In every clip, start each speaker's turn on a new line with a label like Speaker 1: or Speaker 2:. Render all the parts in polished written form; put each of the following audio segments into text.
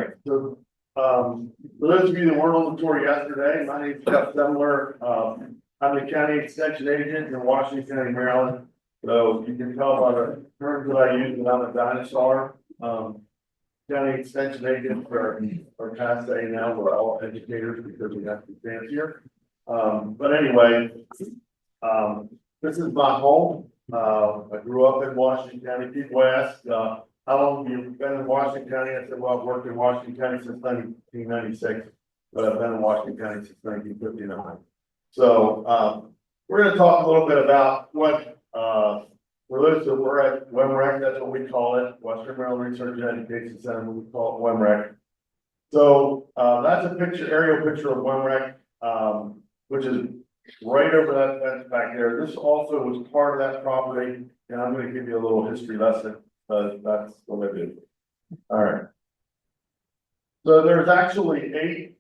Speaker 1: right, so, for those of you that weren't on the tour yesterday, my name is Jeff Semler. I'm the county extension agent in Washington County, Maryland. So you can tell by the terms that I use that I'm a dinosaur. County extension agent for past A now, we're all educators because we have to be fancier. But anyway, this is my home. I grew up in Washington County. People ask, how long have you been in Washington County? I said, well, I've worked in Washington County since 1996, but I've been in Washington County since 1959. So, we're going to talk a little bit about what, for those that were at WMREC, that's what we call it, Western Maryland Research and Education Center, we call it WMREC. So, that's a picture, aerial picture of WMREC, which is right over that fence back there. This also was part of that property, and I'm going to give you a little history lesson. That's what I do. All right. So there's actually 8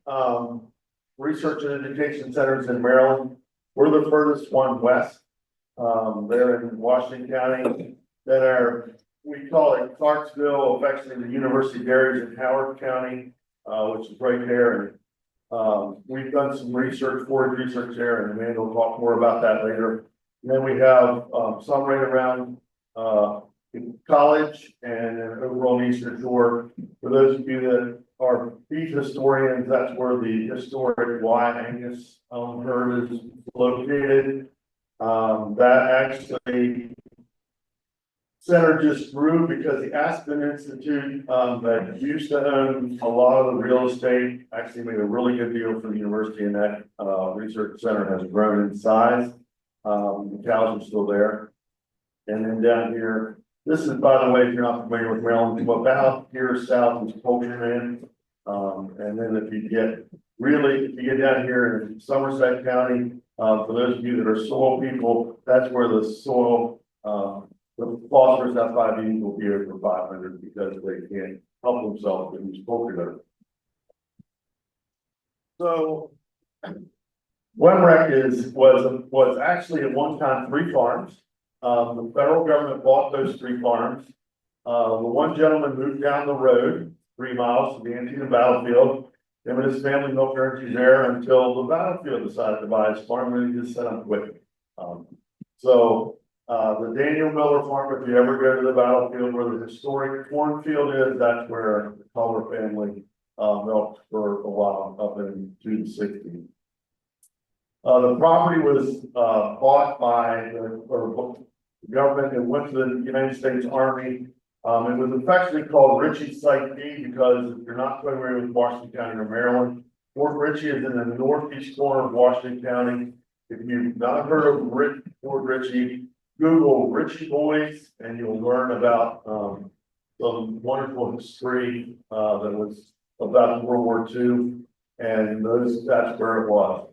Speaker 1: research and education centers in Maryland. We're the furthest one west. They're in Washington County. Then we call it Clarksville, affectionately the University of Dairies in Howard County, which is right there. And we've done some research, forage research there, and Amanda will talk more about that later. And then we have some right around College and overall Eastern Shore. For those of you that are beef historians, that's where the historic Wyatt Angus herd is located. That actually center just grew because the Aspen Institute that used to own a lot of the real estate actually made a really good deal for the university, and that research center has grown in size. The cows are still there. And then down here, this is, by the way, if you're not familiar with Maryland, about here south is Poultryman. And then if you get down here in Somerset County, for those of you that are soil people, that's where the soil, the phosphorus F5E will be over 500 because they can't help themselves with these poultry litter. So, WMREC was actually at one time 3 farms. The federal government bought those 3 farms. The one gentleman moved down the road 3 miles to the Antietam battlefield. Him and his family milked energy there until the battlefield decided to buy his farm, and he just set up with it. The Daniel Miller farm, if you ever go to the battlefield where the historic cornfield is, that's where the Culver family milked for a while up into the 60s. The property was bought by the government and went to the United States Army. It was affectionately called Ritchie Site B because if you're not familiar with Washington County or Maryland, Fort Ritchie is in the northeast corner of Washington County. If you've not heard of Fort Ritchie, Google Ritchie Boys and you'll learn about some wonderful history that was about World War II, and that's where it was.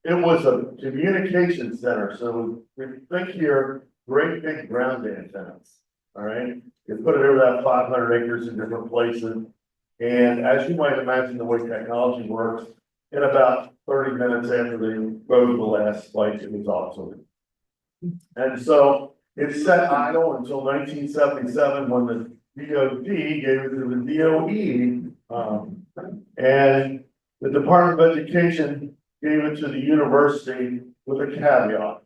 Speaker 1: It was a communication center, so we think here, great big ground antennas, all right? You put it over that 500 acres in different places, and as you might imagine the way technology works, in about 30 minutes after they rode the last spike, it was obsolete. And so it sat idle until 1977 when the DOD gave it to the DOE, and the Department of Education gave it to the university with a caveat.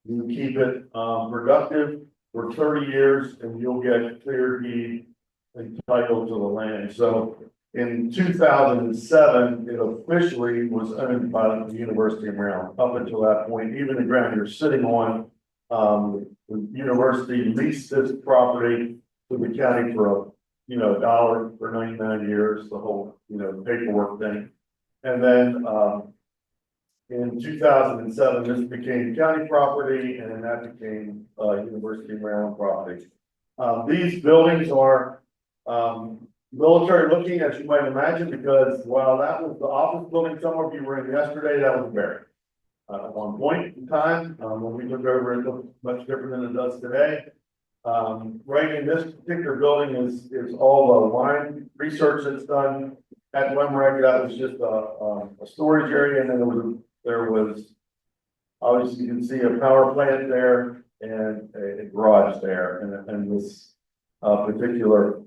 Speaker 1: You keep it productive for 30 years and you'll get clear deed and title to the land. So in 2007, it officially was owned by the University of Maryland. Up until that point, even the ground you're sitting on, the university leased this property to the county for $1 for 99 years, the whole, paperwork thing. And then, in 2007, this became county property, and then that became University of Maryland property. These buildings are military looking, as you might imagine, because while that was the office building some of you were in yesterday, that was a barrack. At one point in time, when we took over, it looked much different than it does today. Right in this particular building is all the line research that's done at WMREC. That was just a storage area, and then there was obviously you can see a power plant there and a garage there, and this particular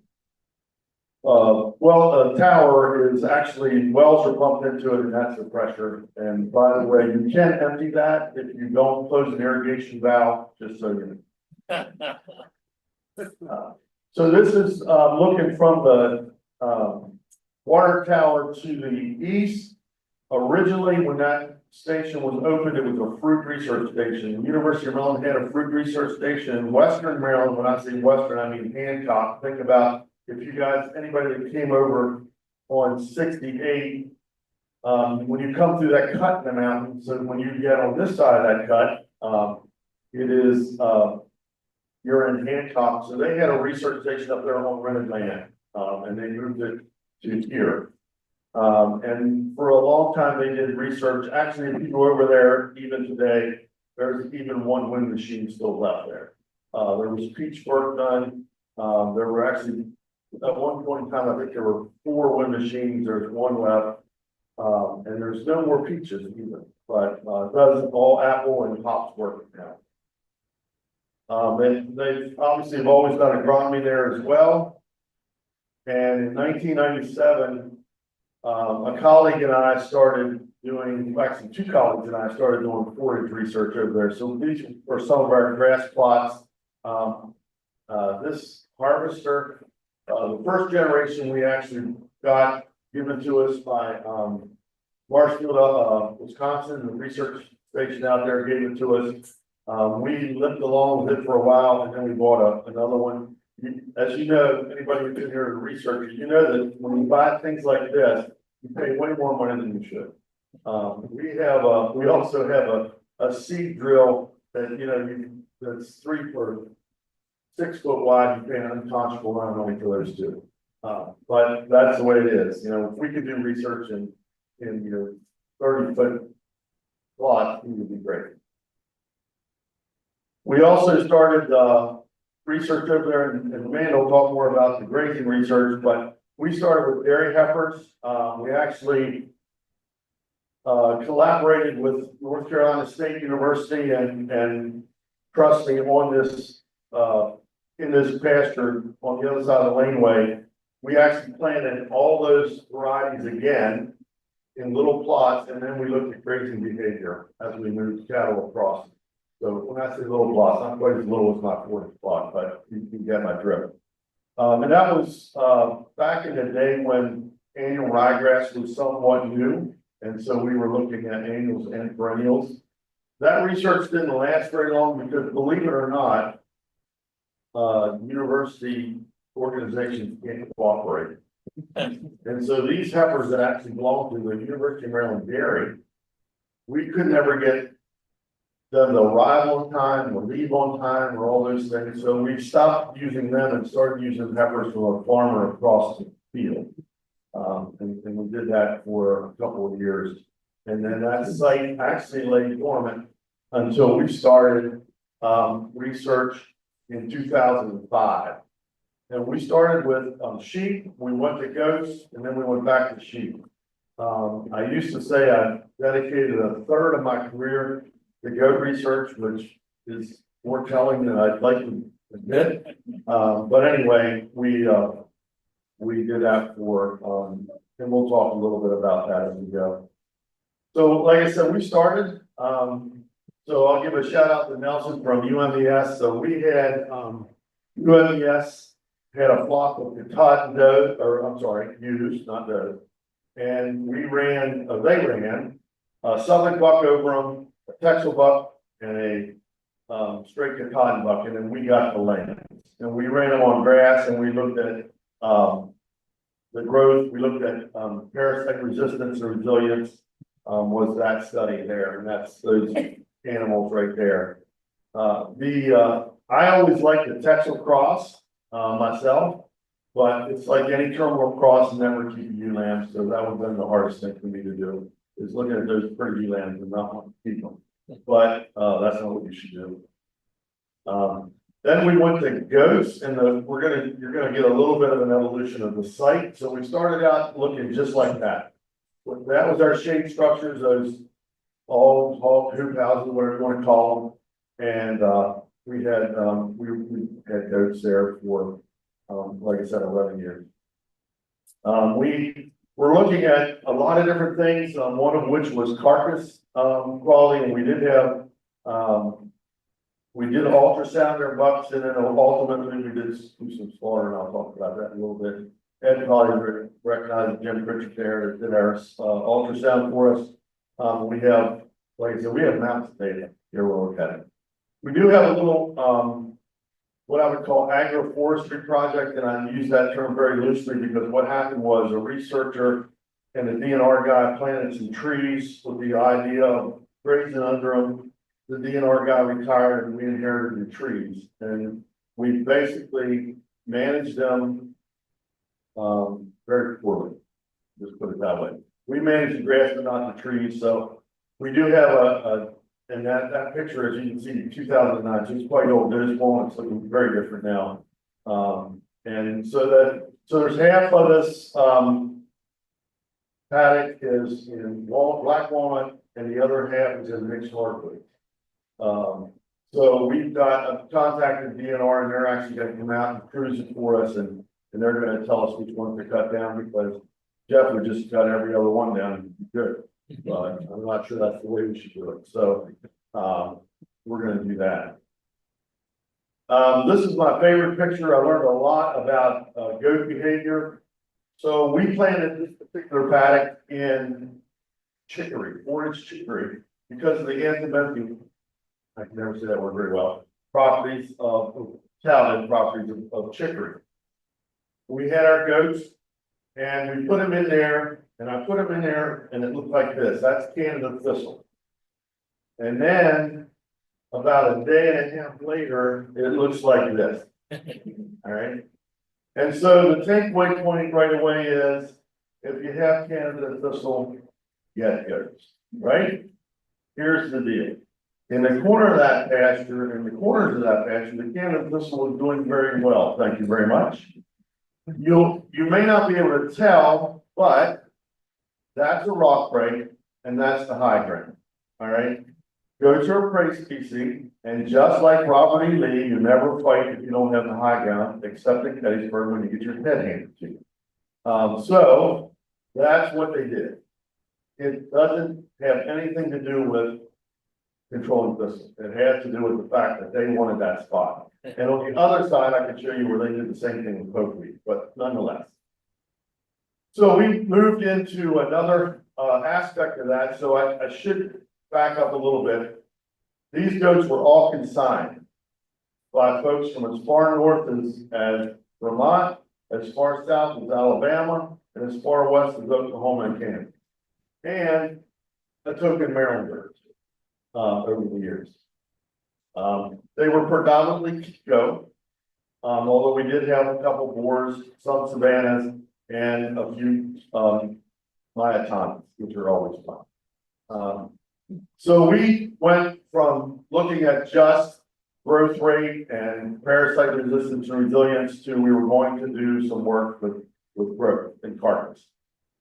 Speaker 1: Well, a tower is actually, wells are pumped into it and that's the pressure. And by the way, you can empty that if you don't close an irrigation valve, just so you know. So this is, looking from the, water tower to the east. Originally, when that station was opened, it was a fruit research station. The University of Maryland had a fruit research station in Western Maryland. When I say Western, I mean Hancock. Think about if you guys, anybody that came over on 68, when you come through that cut in the mountain, so when you get on this side of that cut, it is, you're in Hancock. So they had a research station up there on rented land, and they moved it to here. And for a long time, they did research. Actually, if you go over there, even today, there's even one wind machine still left there. There was peach work done. There were actually, at one point in time, I think there were 4 wind machines. There's 1 left. And there's no more peaches either, but it does all apple and hops work now. They obviously have always done agronomy there as well. And in 1997, a colleague and I started doing, actually 2 colleagues and I started doing forage research over there. So these are some of our grass plots. This harvester, the first generation we actually got given to us by Marshfield, Wisconsin, the research station out there gave it to us. We lived along with it for a while and then we bought another one. As you know, anybody who's been here to research, you know that when you buy things like this, you pay way more money than you should. We also have a seed drill that, you know, that's 3 or 6 foot wide. You pay an unconscionable amount of money for those 2. But that's the way it is. You know, if we could do research in your 30-foot plot, it would be great. We also started research over there, and Amanda will talk more about the grazing research, but we started with dairy heifers. We actually collaborated with North Carolina State University and trust me, on this in this pasture on the other side of the laneway, we actually planted all those varieties again in little plots, and then we looked at grazing behavior as we moved cattle across. So when I say little plots, not quite as little as my 40 plot, but you get my drift. And that was back in the day when annual ryegrass was somewhat new, and so we were looking at annuals and perennials. That research didn't last very long because, believe it or not, university organizations can't cooperate. And so these heifers that actually belong to the University of Maryland Dairy, we could never get them to arrive on time or leave on time or all those things. So we stopped using them and started using heifers from a farmer across the field. And we did that for a couple of years. And then that site actually lay dormant until we started research in 2005. And we started with sheep, we went to goats, and then we went back to sheep. I used to say I dedicated a third of my career to goat research, which is more telling than I'd like to admit. But anyway, we did that for, and we'll talk a little bit about that as we go. So like I said, we started, so I'll give a shout out to Nelson from UMES. So we had, UMES had a flock of Katahdin doe, or I'm sorry, ewes, not doe. And we ran, they ran a Southern buck over them, a Texel buck, and a straight Katahdin buck, and then we got the lambs. And we ran them on grass, and we looked at the growth. We looked at parasite resistance or resilience. Was that study there, and that's those animals right there. I always like the Texel cross myself, but it's like any terminal cross and never keep ewe lambs. So that would have been the hardest thing for me to do, is looking at those pretty ewe lambs and not want to keep them. But that's not what you should do. Then we went to goats, and you're gonna get a little bit of an evolution of the site. So we started out looking just like that. That was our shade structures, those all hoop houses, whatever you want to call them. And we had goats there for like I said, 11 years. We're looking at a lot of different things, one of which was carcass, quality, and we did have, we did ultrasound their bucks, and then ultimately we did do some slaughter, and I'll talk about that in a little bit. Ed probably recognized Jim Pritchard there that did our, ultrasound for us. We have, like I said, we have maps of data here we're looking at it. We do have a little, what I would call agroforestry project, and I use that term very loosely because what happened was a researcher and a DNR guy planted some trees with the idea of grazing under them. The DNR guy retired and we inherited the trees, and we basically managed them very poorly. Just put it that way. We managed the grass but not the trees, so we do have and that picture, as you can see, 2009, so it's quite old. There's one, it's looking very different now. And so there's half of this paddock is in black walnut, and the other half is in mixed hardwood. So we've got contacted DNR, and they're actually going to come out and cruise it for us, and they're going to tell us which ones to cut down, because Jeff would just cut every other one down and be good. But I'm not sure that's the way we should do it. So we're going to do that. This is my favorite picture. I learned a lot about goat behavior. So we planted this particular paddock in chicory, forage chicory, because of the antimental, I can never say that word very well, properties of touted properties of chicory. We had our goats, and we put them in there, and I put them in there, and it looked like this. That's Canada thistle. And then about a day and a half later, it looks like this. All right. And so the takeaway point right away is, if you have Canada thistle, get goats, right? Here's the deal. In the corner of that pasture, in the corners of that pasture, the Canada thistle is doing very well. Thank you very much. You may not be able to tell, but that's a rock break, and that's the high ground. All right. Goats are a prey species, and just like Robert E. Lee, you never fight if you don't have the high ground, except in Gettysburg when you get your head handed to you. So that's what they did. It doesn't have anything to do with controlling business. It has to do with the fact that they wanted that spot. And on the other side, I can show you where they did the same thing with pokeweed, but nonetheless. So we moved into another aspect of that. So I should back up a little bit. These goats were all consigned by folks from as far north as Vermont, as far south as Alabama, and as far west as Oklahoma and Kansas, and a token Maryland goats over the years. They were predominantly goat, although we did have a couple boars, some savannas, and a few myotonics, which are always fun. So we went from looking at just growth rate and parasite resistance and resilience to we were going to do some work with growth and carcass.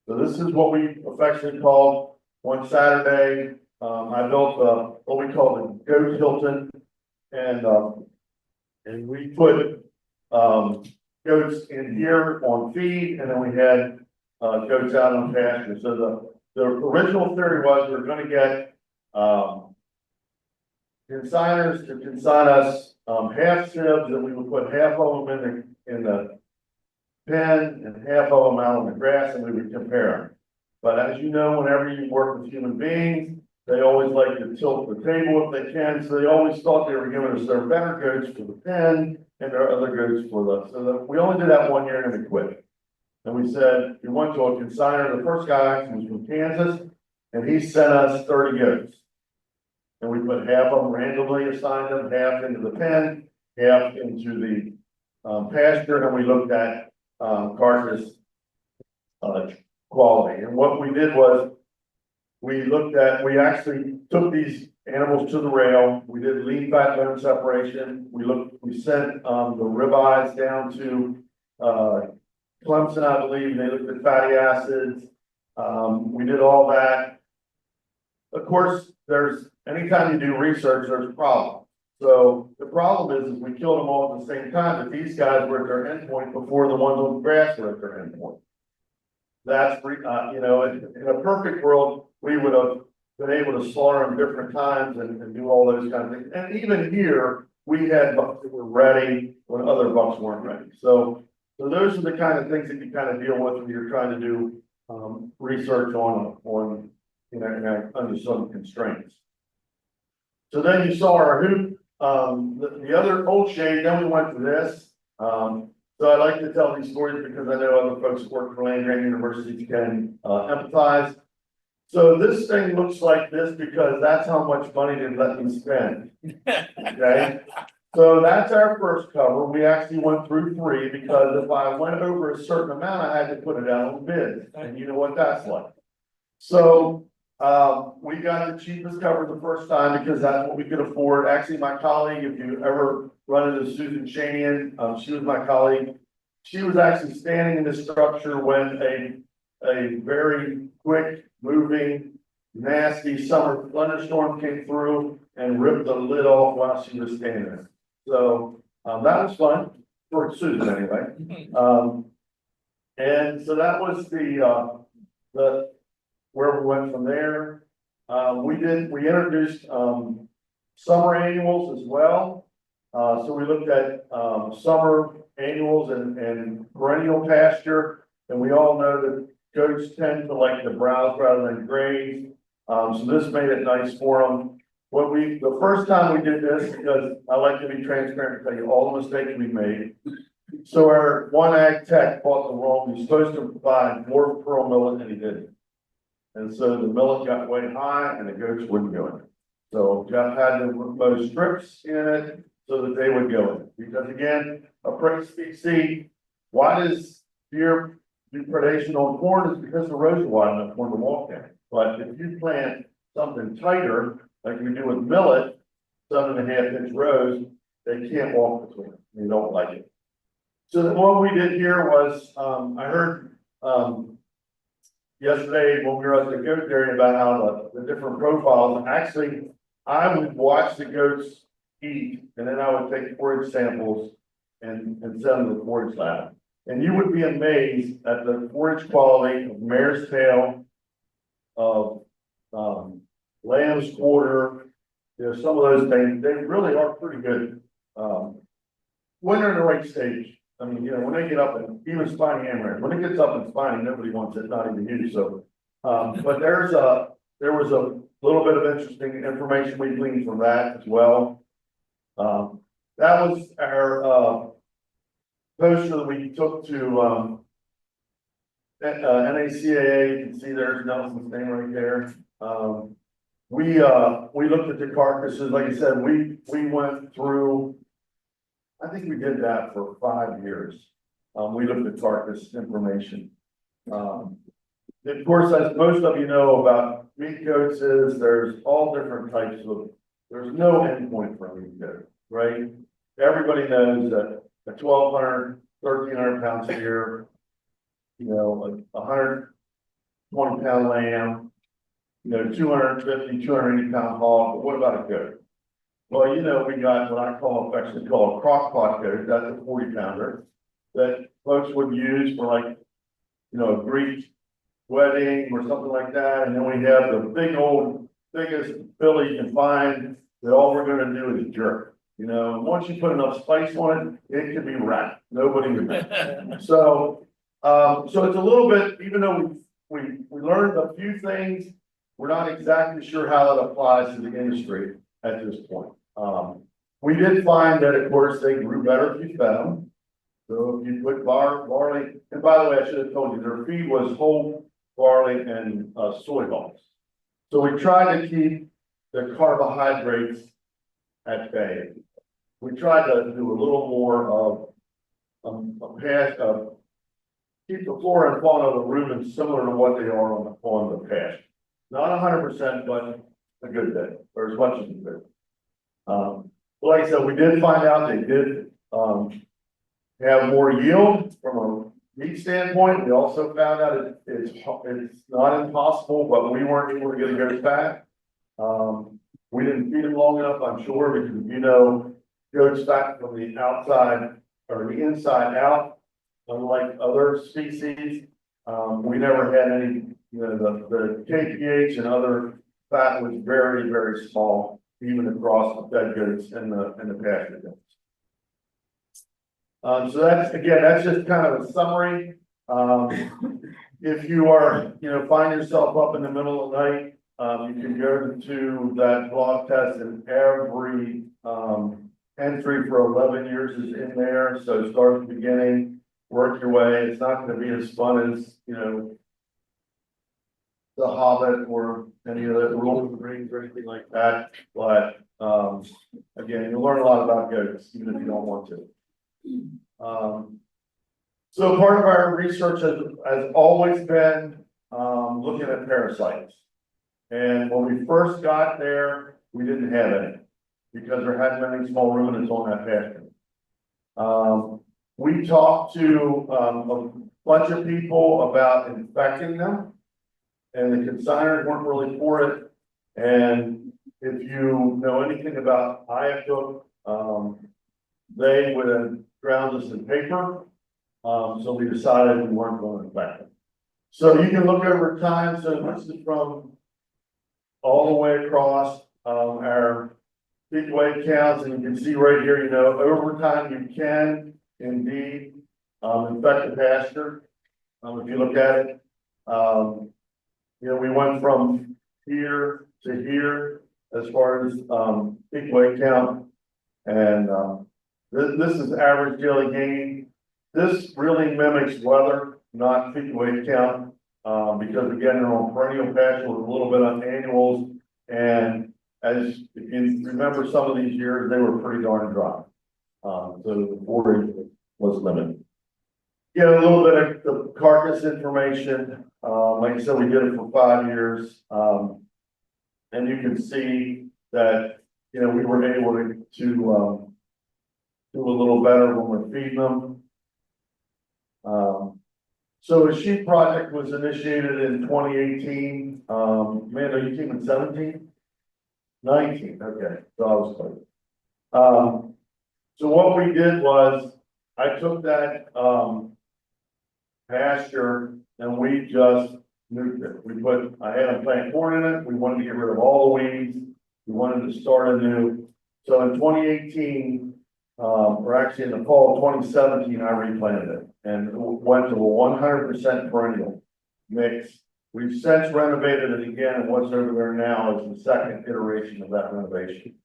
Speaker 1: So this is what we affectionately called one Saturday. I built what we call the goat Hilton, and we put goats in here on feed, and then we had goats out on pasture. So the original theory was we were going to get consigners to consign us half sibs, and we would put half of them in the pen and half of them out on the grass, and we would compare them. But as you know, whenever you work with human beings, they always like to tilt the table if they can, so they always thought they were giving us their better goats for the pen and their other goats for the. So we only did that 1 year and then we quit. And we said we went to a consigner. The first guy actually was from Kansas, and he sent us 30 goats. And we put half of them randomly assigned them, half into the pen, half into the pasture, and we looked at carcass quality. And what we did was we actually took these animals to the rail. We did lean fat bone separation. We sent the ribeyes down to Clemson, I believe, and they looked at fatty acids. We did all that. Of course, anytime you do research, there's problems. So the problem is we killed them all at the same time, but these guys were at their endpoint before the ones on the grass were at their endpoint. that's, you know, in a perfect world, we would have been able to slaughter them different times and do all those kind of things. And even here, we had bucks that were ready when other bucks weren't ready. So those are the kind of things that you kind of deal with when you're trying to do, research on, you know, under some constraints. So then you saw our hoop, the other old shade, then we went to this. So I like to tell these stories because I know other folks who work for land grant universities can empathize. So this thing looks like this because that's how much money they let me spend. Okay, so that's our first cover. We actually went through 3 because if I went over a certain amount, I had to put it out on bid, and you know what that's like. So we got the cheapest cover the first time because that's what we could afford. Actually, my colleague, if you ever run into Susan Shanian, she was my colleague. She was actually standing in the structure when a very quick moving, nasty summer thunderstorm came through and ripped the lid off while she was standing there. So that was fun for Susan anyway. And so that was the where we went from there. We introduced summer annuals as well. So we looked at summer annuals and perennial pasture, and we all know that goats tend to like to browse rather than graze. So this made it nice for them. The first time we did this, because I like to be transparent and tell you all the mistakes we made. So our one ag tech bought the wrong, he's supposed to buy dwarf pearl millet and he didn't. And so the millet got way high and the goats wouldn't go in. So Jeff had to put strips in it so that they would go in. Because again, a prey species, why does deer do predation on corn is because the rows are wide enough for them to walk in. But if you plant something tighter, like we do with millet, 7.5 inch rows, they can't walk between them. They don't like it. So what we did here was, I heard, yesterday when we were at the goat dairy about how the different profiles, actually, I would watch the goats eat, and then I would take forage samples and send them to the forage lab. And you would be amazed at the forage quality of mare's tail, of lamb's quarter, you know, some of those things, they really are pretty good. When they're in the right stage, I mean, you know, when they get up and even spiny amaranth, when it gets up and spiny, nobody wants it, not even you. So, but there was a little bit of interesting information we gleaned from that as well. That was our poster that we took to NACAA. You can see there's Nelson's name right there. We looked at the carcasses. Like I said, we went through, I think we did that for 5 years. We looked at carcass information. Of course, as most of you know about meat goats is there's all different types of, there's no endpoint for a meat goat, right? Everybody knows that a 1,200, 1,300 pound steer, you know, a 120 pound lamb, you know, 250, 280 pound hog, but what about a goat? Well, you know, we got what I affectionately call a crock pot goat, that's a 40 pounder, that folks would use for like, you know, a Greek wedding or something like that, and then we have the biggest filly you can find, that all we're gonna do is jerk. You know, once you put enough spice on it, it can be wrapped, nobody would. So, so it's a little bit, even though we learned a few things, we're not exactly sure how that applies to the industry at this point. We did find that, of course, they grew better if you fed them. So if you put barley, and by the way, I should have told you, their feed was whole barley and soy balls. So we tried to keep the carbohydrates at bay. We tried to do a little more of keep the flora and fauna of the rumen similar to what they are on the pasture. Not 100%, but a good bit, or as much as a bit. Like I said, we did find out they did have more yield from a meat standpoint. We also found out it's not impossible, but we weren't able to get a goat fat. We didn't feed them long enough, I'm sure, because you know, goats fat from the outside or the inside out, unlike other species. We never had any, you know, the KPH and other fat was very, very small, even across the fed goats and the pasture goats. So that's just kind of a summary. If you are, you know, find yourself up in the middle of the night, you can go to that blog test, and every entry for 11 years is in there. So start at the beginning, work your way. It's not going to be as fun as, you know, The Hobbit or any of the Lord of the Rings or anything like that. But again, you'll learn a lot about goats, even if you don't want to. So part of our research has always been looking at parasites. And when we first got there, we didn't have any because there hadn't been any small ruminants on that pasture. We talked to a bunch of people about infecting them, and the consigners weren't really for it. And if you know anything about IFO, they would have drowned us in paper. So we decided we weren't going to infect them. So you can look over time. So this is from all the way across our big weight counts, and you can see right here, you know, over time you can indeed infect the pasture. If you look at it, you know, we went from here to here as far as peak weight count, and this is average daily gain. This really mimics weather, not peak weight count, because again, they're on perennial pasture with a little bit on annuals, and as if you remember some of these years, they were pretty darn dry. So the forage was limited. Get a little bit of the carcass information. Like I said, we did it for 5 years. And you can see that, you know, we were able to do a little better when we're feeding them. So the sheep project was initiated in 2018. Amanda, you came in 17? 19, okay, so I was close. So what we did was, I took that pasture and we just nuked it. I had them plant corn in it. We wanted to get rid of all the weeds. We wanted to start anew. So in 2018, or actually in the fall of 2017, I replanted it and went to a 100% perennial mix. We've since renovated it again, and what's over there now is the second iteration of that renovation.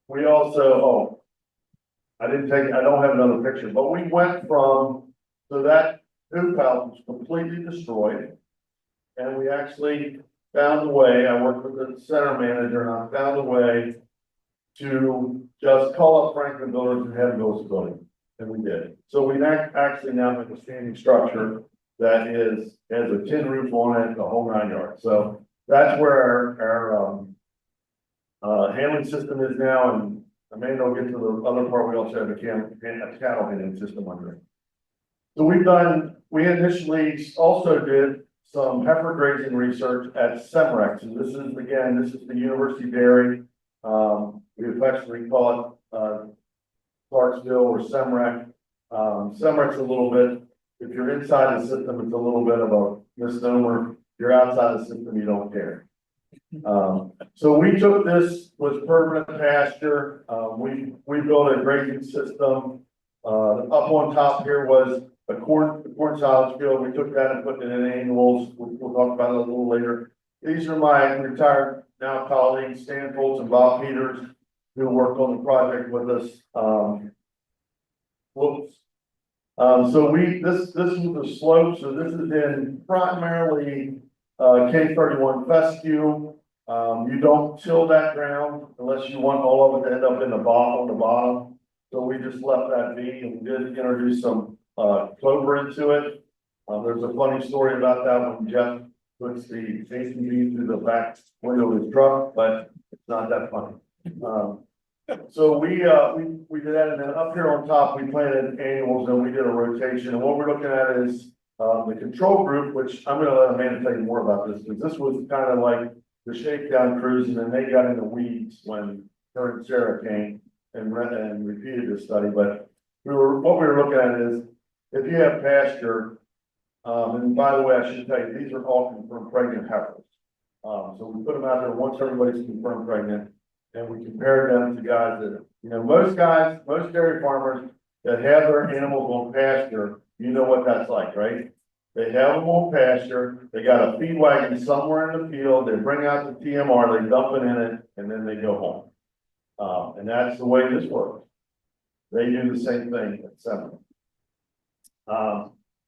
Speaker 1: We also, I don't have another picture, but we went from, so that hoop house was completely destroyed. And we actually found a way, I worked with the center manager, and I found a way to just call up Franklin Builders and have them build a building. And we did. So we actually now have a standing structure that has a tin roof on it, the whole 9 yards. So that's where our handling system is now, and Amanda will get to the other part. We also have a cattle handling system under it. So we initially also did some heifer grazing research at Semler. So this is the University Dairy. We affectionately call it Clarksville or Semler. Semler's a little bit, if you're inside the system, it's a little bit of a misnomer. If you're outside the system, you don't care. So we took this was permanent pasture. We built a grazing system. Up on top here was a corn silage field. We took that and put it in annuals. We'll talk about it a little later. These are my retired now colleagues, Stan Foltz and Bob Peters, who worked on the project with us. So this is the slope. So this is in primarily K31 fescue. You don't till that ground unless you want all of it to end up in the bottom. So we just left that be, and we did introduce some clover into it. There's a funny story about that when Jeff puts the ACV through the back window of his truck, but it's not that funny. So we did that, and then up here on top we planted annuals and we did a rotation. And what we're looking at is the control group, which I'm going to let Amanda tell you more about this, because this was kind of like the shakedown cruise, and then they got in the weeds when her and Sarah came and repeated this study. But what we were looking at is if you have pasture, and by the way, I should tell you, these are all confirmed pregnant heifers. So we put them out there once everybody's confirmed pregnant, and we compare them to guys that, most dairy farmers that have their animals on pasture, you know what that's like, right? They have them on pasture, they got a feed wagon somewhere in the field, they bring out the TMR, they dump it in it, and then they go home. And that's the way this works. They do the same thing at Semler.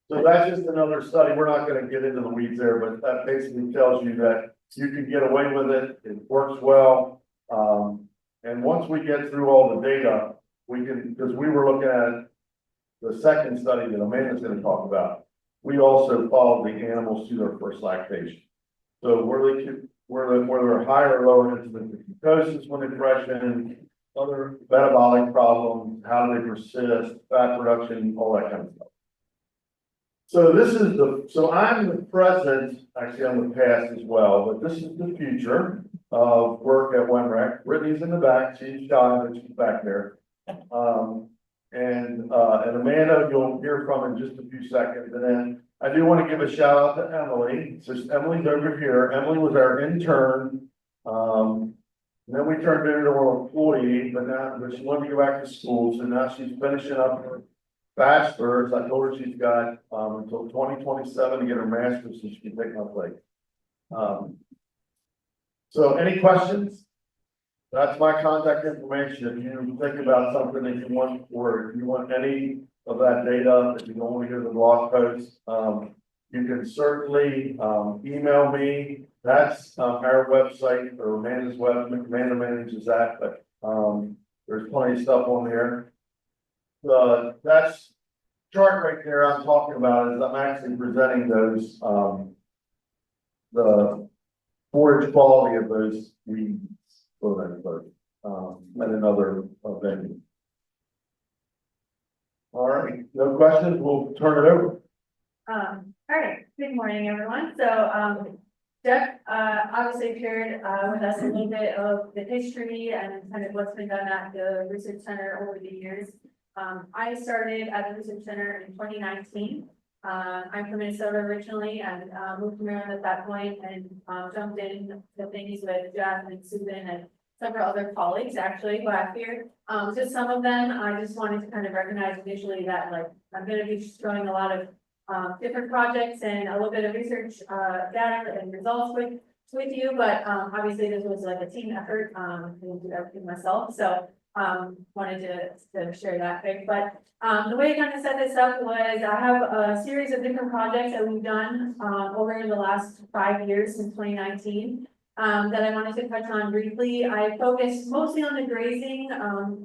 Speaker 1: So that's just another study. We're not gonna get into the weeds there, but that basically tells you that you can get away with it. It works well. And once we get through all the data, we can, because we were looking at the second study that Amanda's gonna talk about. We also followed the animals to their first lactation. So where they're higher or lower incidence of ketosis when they freshen, other metabolic problems, how do they persist, fat production, all that kind of stuff. So this is so I'm the present, actually I'm the past as well, but this is the future of work at WMREC. Brittany's in the back, she's shy, but she's back there. And Amanda, you'll hear from in just a few seconds. And then I do want to give a shout out to Emily. So Emily's over here. Emily was our intern. And then we turned her into an employee, but she wanted to go back to school. So now she's finishing up her bachelor's. I told her she's got until 2027 to get her master's so she can take my place. So any questions? That's my contact information. If you think about something that you want, or if you want any of that data, if you don't want to hear the blog post, you can certainly email me. That's our website, or Amanda's web. Amanda manages that, but there's plenty of stuff on there. That's chart right there I'm talking about is I'm actually presenting those the forage quality of those weeds for that at another venue. All right, no questions, we'll turn it over.
Speaker 2: All right, good morning, everyone. So Jeff obviously shared with us a little bit of the history and kind of what's been done at the research center over the years. I started at the research center in 2019. I'm from Minnesota originally and moved to Maryland at that point and jumped in the things with Jeff and Susan and several other colleagues actually who I here. Just some of them, I just wanted to kind of recognize initially that like I'm going to be showing a lot of different projects and a little bit of research data and results with you, but obviously this was like a team effort. I didn't do everything myself, so wanted to share that quick. But the way I kind of set this up was I have a series of different projects that we've done over the last 5 years since 2019 that I wanted to touch on briefly. I focused mostly on the grazing,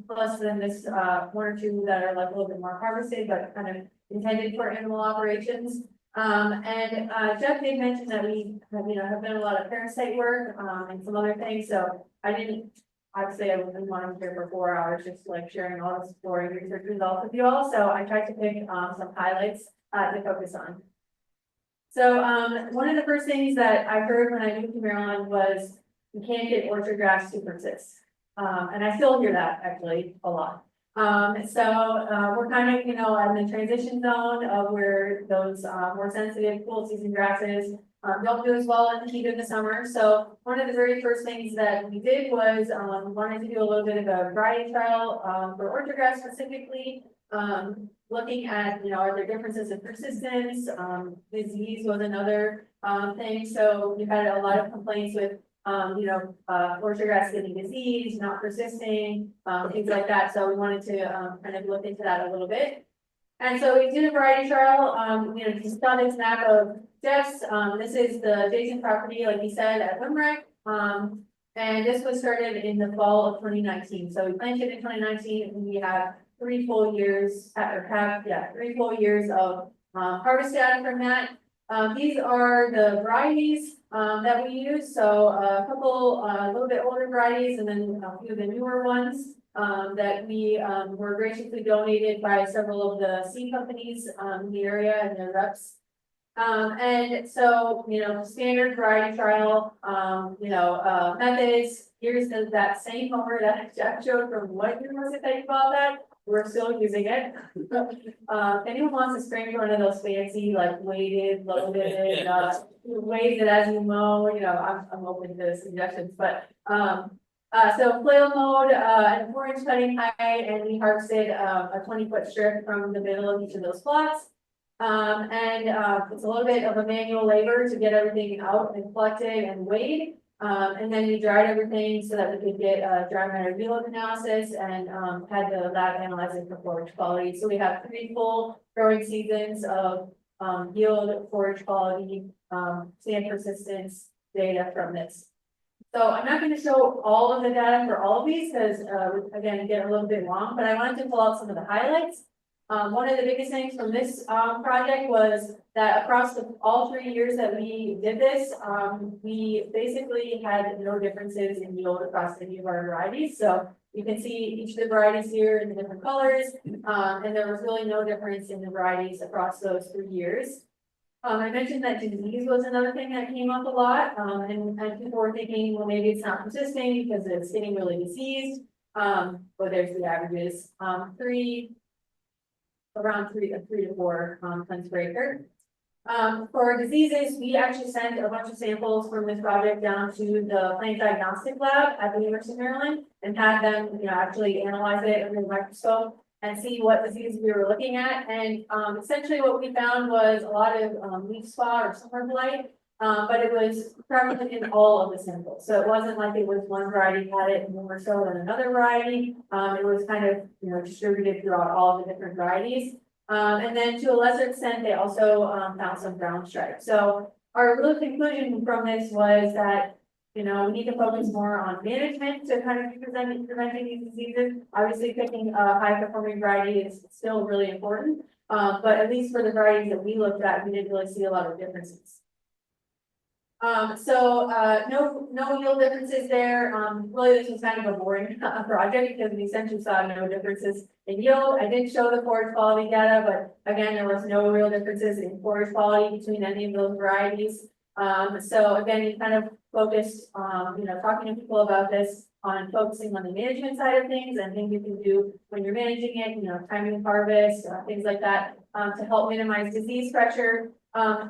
Speaker 2: plus then this one or two that are like a little bit more harvested, but kind of intended for animal operations. Jeff did mention that we have done a lot of parasite work and some other things. So I'd say I wouldn't want to here for 4 hours, just like sharing all this boring research results with you all. So I tried to pick some highlights to focus on. So one of the first things that I heard when I moved to Maryland was you can't get orchard grass to persist. And I still hear that actually a lot. So we're kind of, in the transition zone of where those more sensitive cool season grasses don't do as well in the heat of the summer. So one of the very first things that we did was wanted to do a little bit of a variety trial for orchard grass specifically, looking at, are there differences in persistence, disease was another thing. So we've had a lot of complaints with orchard grass getting disease, not persisting, things like that. So we wanted to kind of look into that a little bit. And so we did a variety trial, just on this map of Jeff's. This is the adjacent property, like he said, at WMREC. And this was started in the fall of 2019. So we planted in 2019 and we have 3 full years, 3 full years of harvest data from that. These are the varieties that we use. So a couple, a little bit older varieties and then a few of the newer ones that we were graciously donated by several of the seed companies in the area and their reps. And so, standard variety trial, methods. Here's that same mower that Jeff showed from what year was it that you bought that? we're still using it. If anyone wants to spring one of those fancy, like weighted, loaded, weighs it as you mow, I'm open to suggestions, but, so flail mode, and 4-inch cutting height, and we harvested, a 20-foot strip from the middle of each of those plots. It's a little bit of a manual labor to get everything out and collected and weighed. And then we dried everything so that we could get a dry matter yield analysis and, had the lab analyze it for forage quality. So we have 3 full growing seasons of, yield, forage quality, stand persistence data from this. So I'm not going to show all of the data for all of these because, again, it get a little bit long, but I wanted to pull out some of the highlights. One of the biggest things from this project was that across all 3 years that we did this, we basically had no differences in yield across any of our varieties. So you can see each of the varieties here in the different colors, and there was really no difference in the varieties across those 3 years. I mentioned that disease was another thing that came up a lot, and people were thinking, well, maybe it's not persisting because it's getting really diseased. But there's the averages, around 3 to 4 tons per acre. For diseases, we actually sent a bunch of samples from this project down to the plant diagnostic lab at the University of Maryland and had them, actually analyze it under the microscope and see what disease we were looking at. And essentially what we found was a lot of leaf spot or summer blight, but it was prevalent in all of the samples. So it wasn't like it was one variety had it more so than another variety. It was kind of, distributed throughout all of the different varieties. And then to a lesser extent, they also found some brown stripe. So our real conclusion from this was that, we need to focus more on management to kind of be preventing these diseases. Obviously, picking a high performing variety is still really important. But at least for the varieties that we looked at, we didn't really see a lot of differences. No yield differences there. Really, this was kind of a boring project because we essentially saw no differences in yield. I did show the forage quality data, but again, there was no real differences in forage quality between any of those varieties. So again, you kind of focused, talking to people about this on focusing on the management side of things and things you can do when you're managing it, timing of harvest, things like that, to help minimize disease pressure.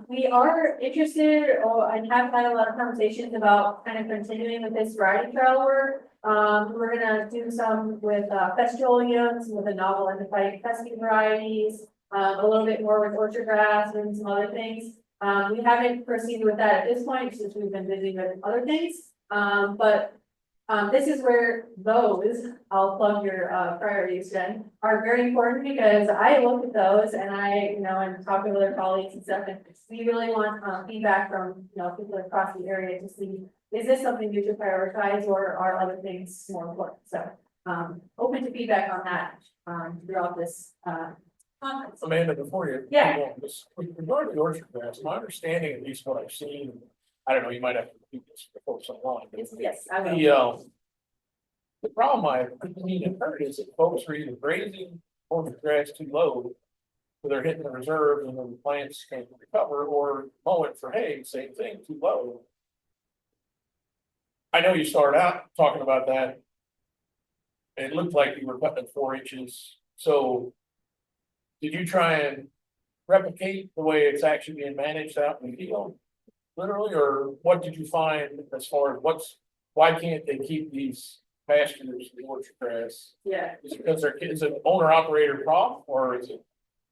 Speaker 2: We are interested and have had a lot of conversations about kind of continuing with this variety trial work. We're gonna do some with petroleums with a novel endophytic pesky varieties, a little bit more with orchard grass and some other things. We haven't proceeded with that at this point since we've been busy with other things. But this is where those, I'll plug your priorities, Jen, are very important because I look at those and I, and talk with other colleagues and stuff, and we really want feedback from, people across the area to see, is this something we should prioritize or are other things more important? So open to feedback on that throughout this conference.
Speaker 3: Amanda, before you.
Speaker 2: Yeah.
Speaker 3: With regard to the orchard grass, my understanding, at least what I've seen, I don't know, you might have to repeat this for folks online. But
Speaker 2: Yes, I will.
Speaker 3: the problem I've seen and heard is that folks are either grazing orchard grass too low, so they're hitting the reserve and the plants can't recover, or mowing for hay, same thing, too low. I know you started out talking about that. And it looked like you were cutting 4 inches, so did you try and replicate the way it's actually being managed out in the field? Literally, or what did you find as far as why can't they keep these pastures, the orchard grass?
Speaker 2: Yeah.
Speaker 3: Is it because is it an owner operator problem or is it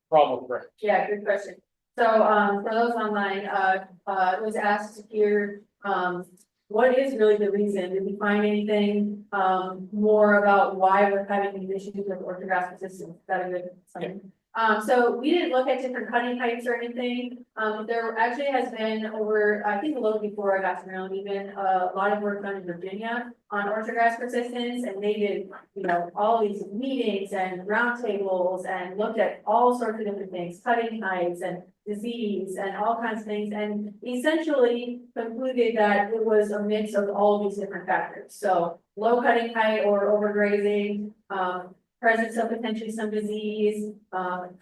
Speaker 3: problem grass?
Speaker 2: Yeah, good question. So, for those online, it was asked here, what is really the reason? Did we find anything, more about why we're having these issues with orchard grass persistence? Is that a good something? So we didn't look at different cutting heights or anything. There actually has been over, I think a little before I got to Maryland, even a lot of work done in Virginia on orchard grass persistence, and they did, all these meetings and roundtables and looked at all sorts of different things, cutting heights and disease and all kinds of things, and essentially concluded that it was a mix of all of these different factors. So low cutting height or overgrazing, presence of potentially some disease,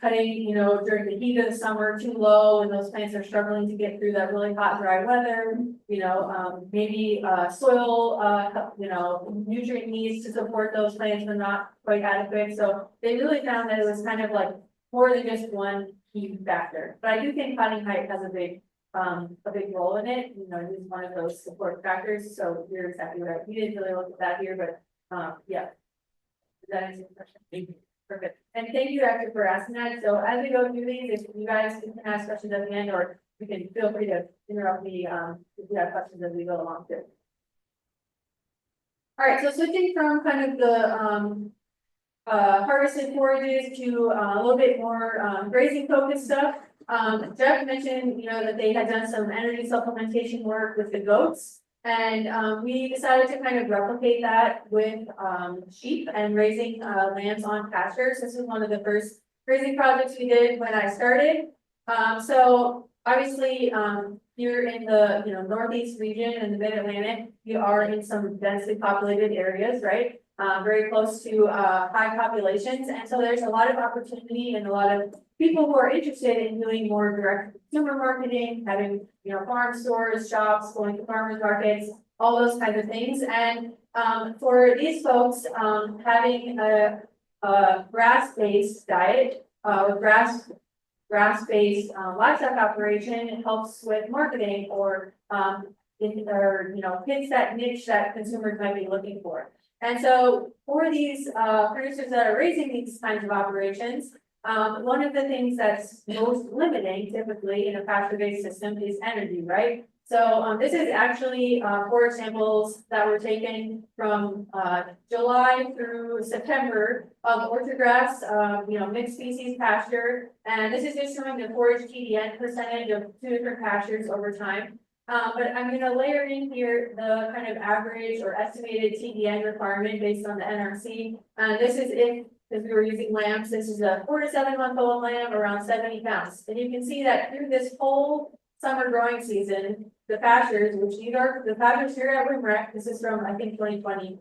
Speaker 2: cutting, during the heat of the summer too low, and those plants are struggling to get through that really hot, dry weather. Maybe, soil, nutrient needs to support those plants are not quite adequate, so they really found that it was kind of like more than just one key factor. But I do think potting height has a big role in it, it is one of those support factors, so you're exactly right. We didn't really look at that here, but, yeah. Does that answer your question? Perfect. And thank you, Doctor, for asking that. So as we go through these, if you guys can ask questions at the end, or you can feel free to interrupt me, if you have questions as we go along too. All right, so switching from kind of the, harvested forages to a little bit more grazing focused stuff. Jeff mentioned, that they had done some energy supplementation work with the goats. And we decided to kind of replicate that with sheep and raising lambs on pastures. This was one of the first grazing projects we did when I started. So obviously, here in the northeast region and the mid-Atlantic, we are in some densely populated areas, right? Very close to high populations, and so there's a lot of opportunity and a lot of people who are interested in doing more direct consumer marketing, having farm stores, shops, going to farmers markets, all those kinds of things. And for these folks, having a grass-based diet, grass-based livestock operation helps with marketing or hits that niche that consumers might be looking for. And so for these producers that are raising these kinds of operations, one of the things that's most limiting typically in a pasture-based system is energy, right? So this is actually forage samples that were taken from July through September of orchard grass, mixed species pasture. And this is just showing the forage TDN percentage of two different pastures over time. But I'm going to layer in here the kind of average or estimated TDN requirement based on the NRC. This is if we were using lambs, this is a 4 to 7 month old lamb, around 70 pounds. And you can see that through this whole summer growing season, the pastures, which these are the pastures here at WMREC, this is from, I think, 2020,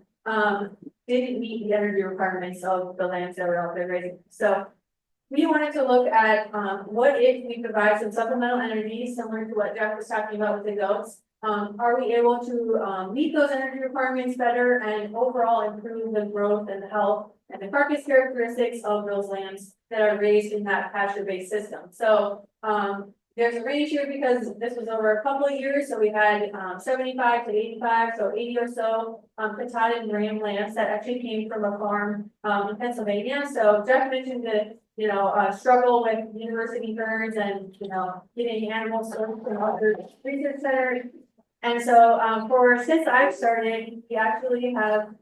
Speaker 2: didn't meet the energy requirements of the lambs that were out there grazing. So we wanted to look at what if we provide some supplemental energy, similar to what Jeff was talking about with the goats. Are we able to meet those energy requirements better and overall improve the growth and the health and the carcass characteristics of those lambs that are raised in that pasture-based system? So there's a range here because this was over a couple of years. So we had 75 to 85, so 80 or so Katahdin ram lambs that actually came from a farm in Pennsylvania. So Jeff mentioned the struggle with university birds and getting animals from other research centers. And so since I've started, we actually have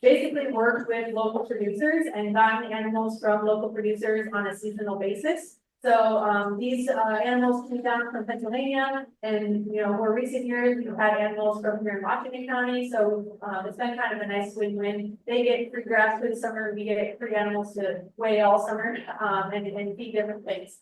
Speaker 2: basically worked with local producers and gotten animals from local producers on a seasonal basis. So these animals came down from Pennsylvania, and more recent years we've had animals from here in Washington County. So it's been kind of a nice win-win. They get free grass for the summer, we get free animals to weigh all summer and feed different things.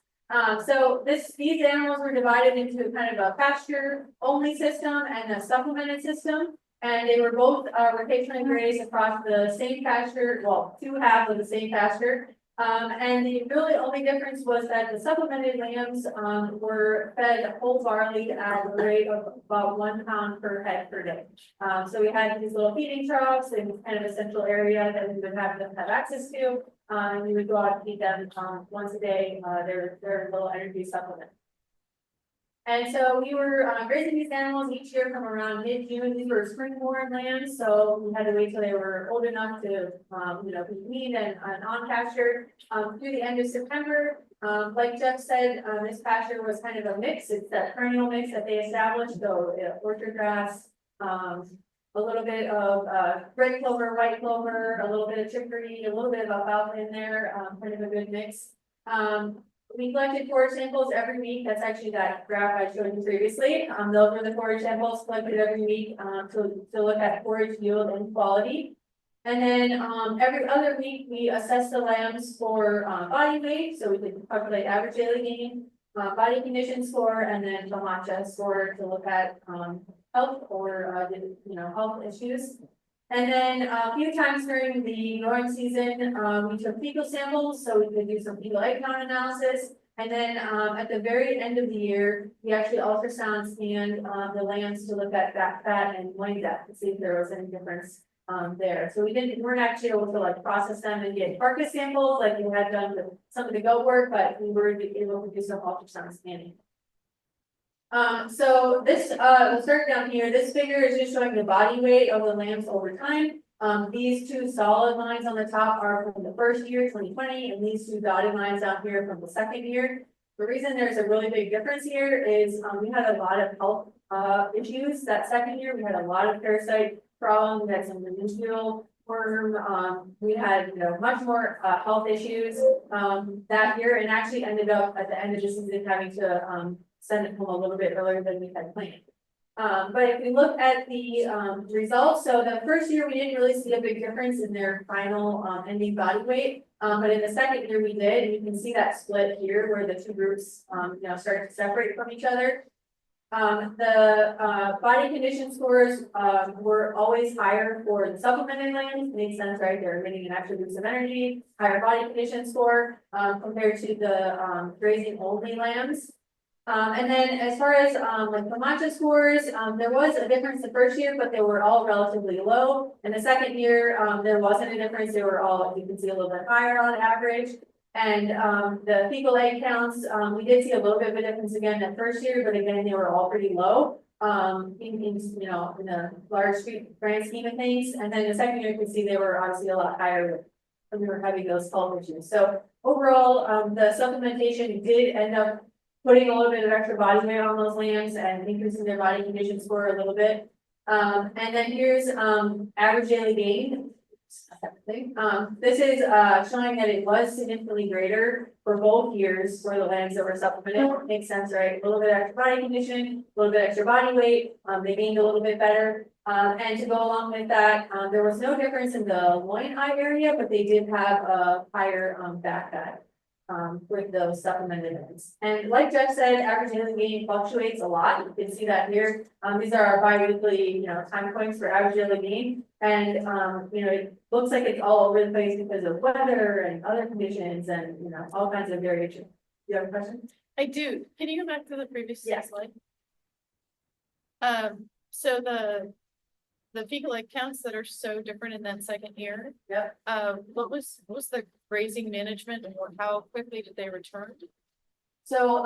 Speaker 2: So these animals were divided into kind of a pasture-only system and a supplemented system. And they were both rotationally grazed across the same pasture, well, two halves of the same pasture. And the really only difference was that the supplemented lambs were fed whole barley at a rate of about 1 pound per head per day. So we had these little feeding troughs in kind of a central area that we would have them have access to. And we would go out and feed them once a day, their little energy supplement. And so we were grazing these animals each year from around mid-June. These were spring-born lambs, so we had to wait till they were old enough to, be weaned and on pasture through the end of September. Like Jeff said, this pasture was kind of a mix. It's that perennial mix that they established. So orchard grass, a little bit of red clover, white clover, a little bit of chicory, a little bit of alfalfa in there, kind of a good mix. We collected forage samples every week. That's actually that graph I showed you previously. Those were the forage samples collected every week to look at forage yield and quality. And then every other week we assess the lambs for body weight. So we could calculate average daily gain, body condition score, and then the matcha score to look at health or health issues. And then a few times during the growing season, we took fecal samples, so we could do some fecal egg count analysis. And then, at the very end of the year, we actually ultrasound scanned, the lambs to look at back fat and loin depth to see if there was any difference, there. So weren't actually able to like process them and get carcass samples like we had done with some of the goat work, but we were able to do some ultrasound scanning. So this, we'll start down here. This figure is just showing the body weight of the lambs over time. These two solid lines on the top are from the first year, 2020, and these two dotted lines down here from the second year. The reason there's a really big difference here is, we had a lot of health, issues that second year. We had a lot of parasite problems, we had some meningeal worm, we had, much more, health issues, that year, and actually ended up at the end of the season having to, send it home a little bit earlier than we had planned. But if we look at the results, so the first year we didn't really see a big difference in their final ending body weight. But in the second year we did, and you can see that split here where the two groups started to separate from each other. The body condition scores were always higher for the supplemented lambs. Makes sense, right? They're getting an extra boost of energy, higher body condition score compared to the grazing only lambs. And then as far as like the matcha scores, there was a difference the first year, but they were all relatively low. And the second year, there wasn't a difference. They were all, you can see, a little bit higher on average. And the fecal egg counts, we did see a little bit of a difference again that first year, but again, they were all pretty low. In the large grand scheme of things. And then the second year, you can see they were obviously a lot higher when we were having those health issues. So overall, the supplementation did end up putting a little bit of extra body weight on those lambs and increasing their body condition score a little bit. And then here's average daily gain. This is showing that it was significantly greater for both years for the lambs that were supplemented. Makes sense, right? A little bit extra body condition, a little bit extra body weight. They gained a little bit better. And to go along with that, there was no difference in the loin eye area, but they did have a higher back fat. With those supplemented ones. And like Jeff said, average daily gain fluctuates a lot. You can see that here. These are our bi-weekly, time points for average daily gain. And, it looks like it's all over the place because of weather and other conditions and, all kinds of variation. You have a question?
Speaker 4: I do. Can you go back to the previous
Speaker 2: Yes.
Speaker 4: slide? So the fecal egg counts that are so different in that second year.
Speaker 2: Yep.
Speaker 4: What was the grazing management or how quickly did they return?
Speaker 2: So,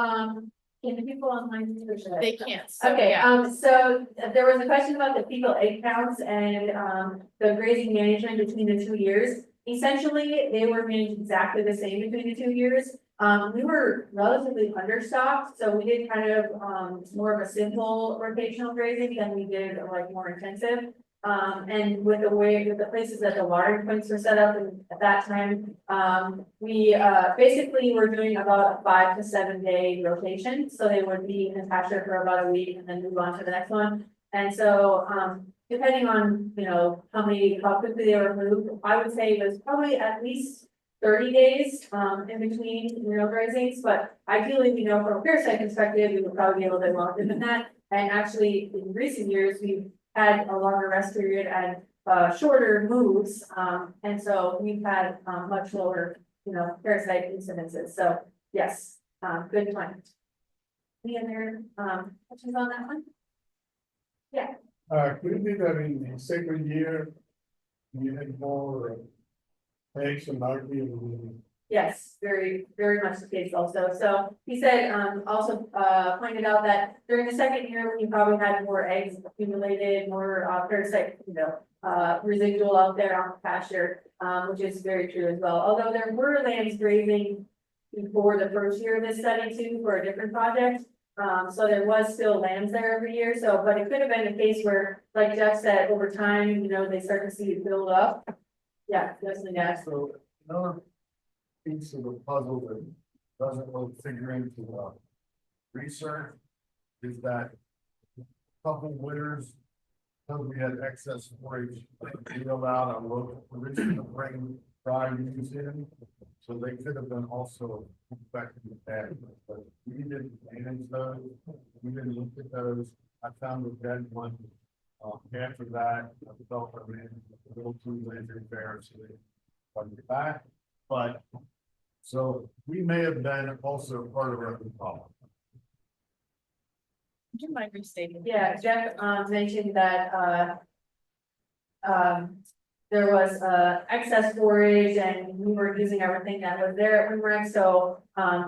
Speaker 2: can the people online see or should I?
Speaker 4: They can't. So,
Speaker 2: Okay,
Speaker 4: yeah.
Speaker 2: so there was a question about the fecal egg counts and the grazing management between the 2 years. Essentially, they were managed exactly the same between the 2 years. We were relatively understocked, so we did kind of more of a simple rotational grazing than we did like more intensive. And with the places that the watering points were set up and at that time, we basically were doing about a 5 to 7 day rotation. So they would be in the pasture for about a week and then move on to the next one. And so depending on how quickly they were moved, I would say it was probably at least 30 days in between grazings, but ideally, from a parasite perspective, we would probably be a little bit longer than that. And actually, in recent years, we've had a longer rest period and shorter moves, and so we've had much lower, parasite incidences. So yes, good point. Any other questions on that one? Yeah.
Speaker 5: Could it be that in the second year, you had more eggs and larvae?
Speaker 2: Yes, very, very much the case also. So he said, also pointed out that during the second year, when you probably had more eggs accumulated, more parasite, residual out there on the pasture, which is very true as well. Although there were lambs grazing before the first year of this study too for a different project. So there was still lambs there every year. So, but it could have been a case where, like Jeff said, over time, they start to see it build up. Yeah, definitely, yes.
Speaker 5: So another piece of the puzzle that doesn't really figure into research is that a couple winters, because we had excess forage, we allowed our local production to bring dry use in. So they could have been also affected with that, but we didn't manage those. We didn't look at those. I found the dead one After that, I felt I ran a little too lazy fair, so they wanted it back, but. So we may have been also part of our problem.
Speaker 4: Do you mind restating?
Speaker 2: Yeah, Jeff, mentioned that, there was, excess forage and we were using everything that was there at WMREC. So,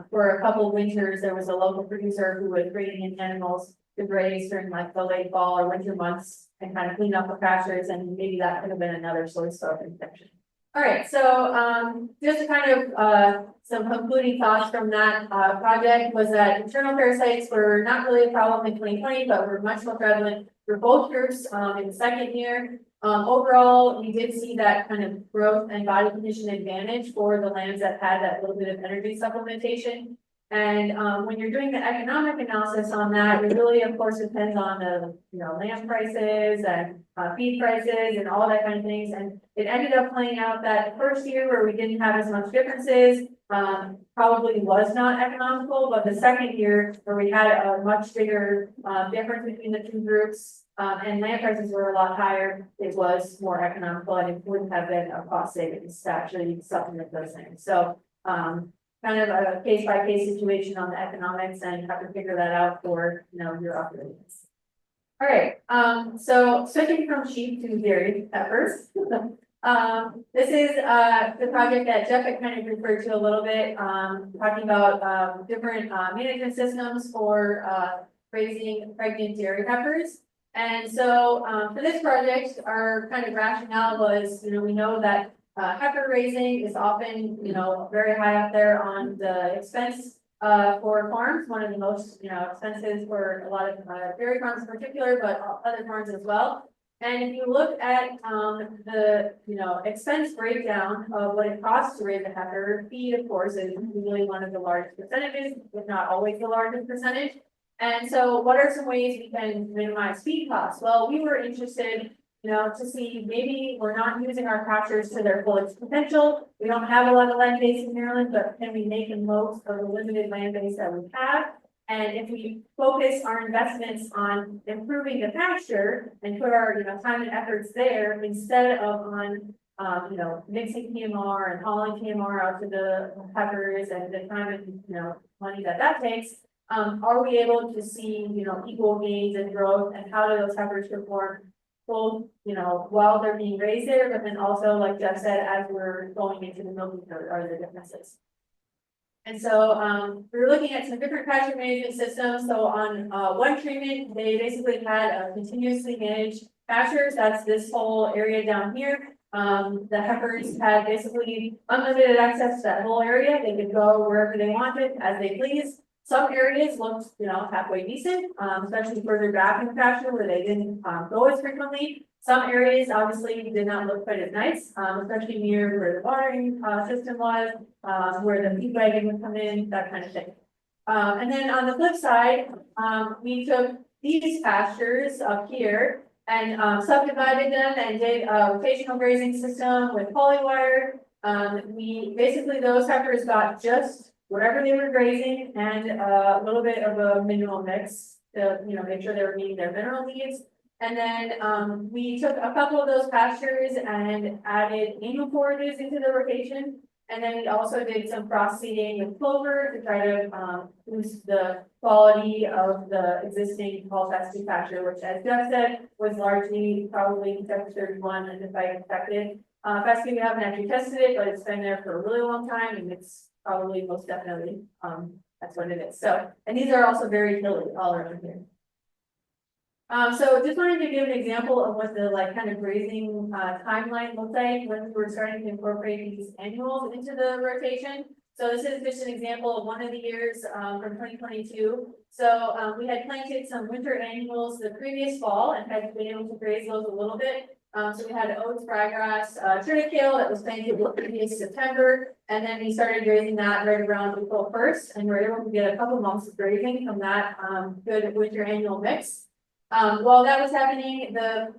Speaker 2: for a couple of winters, there was a local producer who was breeding in animals to graze during like the late fall or winter months and kind of clean up the pastures, and maybe that could have been another source of infection. All right, so, just kind of, some concluding thoughts from that, project was that internal parasites were not really a problem in 2020, but were much more prevalent for both groups, in the second year. Overall, we did see that kind of growth and body condition advantage for the lands that had that little bit of energy supplementation. And when you're doing the economic analysis on that, it really, of course, depends on the, land prices and feed prices and all that kind of things. And it ended up playing out that the first year where we didn't have as much differences, probably was not economical, but the second year where we had a much bigger difference between the two groups, and land prices were a lot higher, it was more economical, and it wouldn't have been a cost savings to actually supplement those things. So, kind of a case by case situation on the economics, and have to figure that out for, your operations. All right, so switching from sheep to dairy heifers. This is the project that Jeff had kind of referred to a little bit, talking about different management systems for raising pregnant dairy heifers. And so for this project, our kind of rationale was, we know that heifer raising is often, very high up there on the expense for farms, one of the most, expenses for a lot of dairy farms in particular, but other farms as well. And if you look at the, expense breakdown of what it costs to raise a heifer, feed, of course, is usually one of the largest percentages, if not always the largest percentage. And so what are some ways we can minimize feed costs? Well, we were interested, to see maybe we're not using our pastures to their fullest potential. We don't have a lot of land base in Maryland, but can we make the most of the limited land base that we have? And if we focus our investments on improving the pasture and put our, time and efforts there instead of on, mixing PMR and hauling PMR out to the heifers and the time and, money that takes, are we able to see, equal gains and growth, and how do those heifers perform both, while they're being raised there, but then also, like Jeff said, as we're going into the milking are the differences. And so we're looking at some different pasture management systems. So on one treatment, they basically had a continuously managed pastures. That's this whole area down here. The heifers had basically unlimited access to that whole area. They could go wherever they wanted as they please. Some areas looked, halfway decent, especially further back in the pasture where they didn't go as frequently. Some areas obviously did not look quite as nice, especially near where the watering system was, where the feed wagon would come in, that kind of thing. And then on the flip side, we took these pastures up here and subdivided them and did a rotational grazing system with polywire. Basically those heifers got just whatever they were grazing and a little bit of a mineral mix to, make sure they were meeting their mineral needs. And then we took a couple of those pastures and added annual forages into the rotation. And then we also did some cross seeding with clover to try to boost the quality of the existing fall fescue pasture, which, as Jeff said, was largely probably Texas 31 and if I infected. Fescue, we haven't actually tested it, but it's been there for a really long time, and it's probably most definitely that's what it is. So, and these are also very hilly all around here. So just wanted to give an example of what the kind of grazing timeline looked like when we were starting to incorporate these annuals into the rotation. So this is just an example of one of the years from 2022. So we had planted some winter annuals the previous fall and had been able to graze those a little bit. So we had oats, ryegrass, triticale that was planted the previous September, and then we started grazing that right around April 1st, and we were able to get a couple months of grazing from that good winter annual mix. While that was happening, the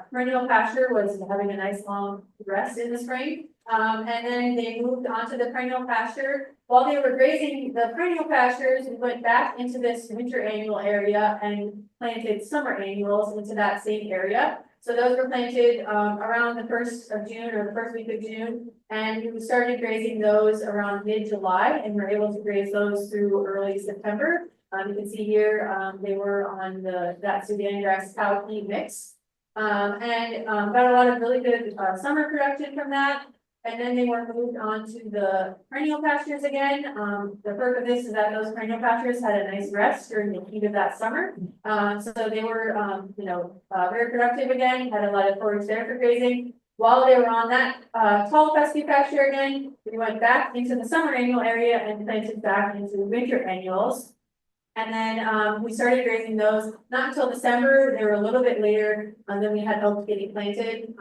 Speaker 2: perennial pasture was having a nice long rest in the spring. And then they moved on to the perennial pasture. While they were grazing the perennial pastures, we went back into this winter annual area and planted summer annuals into that same area. So those were planted around the 1st of June or the first week of June. And we started grazing those around mid-July and were able to graze those through early September. You can see here, they were on that Sudan grass cow feed mix. Got a lot of really good summer production from that. And then they were moved on to the perennial pastures again. The perk of this is that those perennial pastures had a nice rest during the heat of that summer. So they were, very productive again, had a lot of forage there for grazing. While they were on that tall fescue pasture again, we went back into the summer annual area and planted back into the winter annuals. And then we started grazing those, not until December, they were a little bit later than we had hoped getting planted.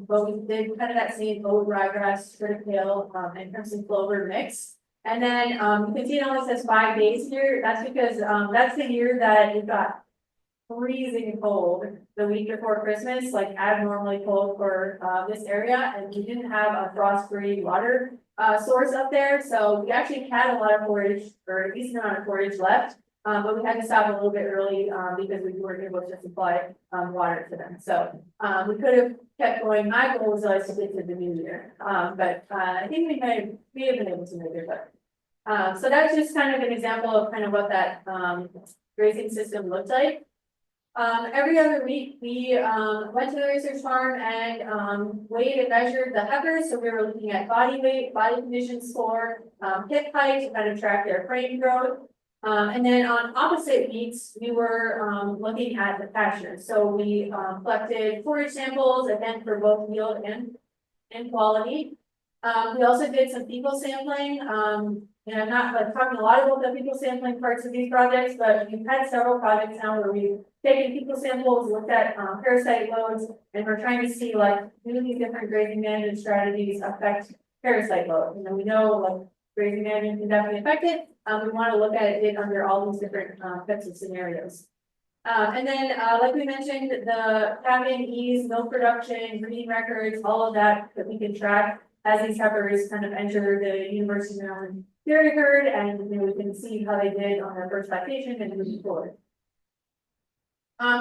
Speaker 2: But we did kind of that same old ryegrass, triticale, and crimson clover mix. And then you can see it only says 5 days here. That's because that's the year that it got freezing cold the week before Christmas, like abnormally cold for this area. And we didn't have a frost-free water source up there. So we actually had a lot of forage, or a decent amount of forage left. But we had to stop a little bit early because we weren't able to supply water to them. So we could have kept going. My goal was always to get to the new year, but I think we have been able to make it. But so that's just kind of an example of kind of what that grazing system looked like. Every other week we went to the research farm and weighed and measured the heifers. So we were looking at body weight, body condition score, hip height to kind of track their frame growth. And then on opposite weeks, we were looking at the pasture. So we collected forage samples, again, for both yield and quality. We also did some fecal sampling. And I'm not like talking a lot about the fecal sampling parts of these projects, but we've had several projects now where we've taken fecal samples, looked at parasite loads, and we're trying to see like, do these different grazing management strategies affect parasite load? And then we know like grazing management can definitely affect it. We want to look at it under all these different types of scenarios. And then, like we mentioned, the calving, ease, milk production, breeding records, all of that we can track as these heifers kind of enter the University of Maryland dairy herd, and we can see how they did on their first lactation and moving forward.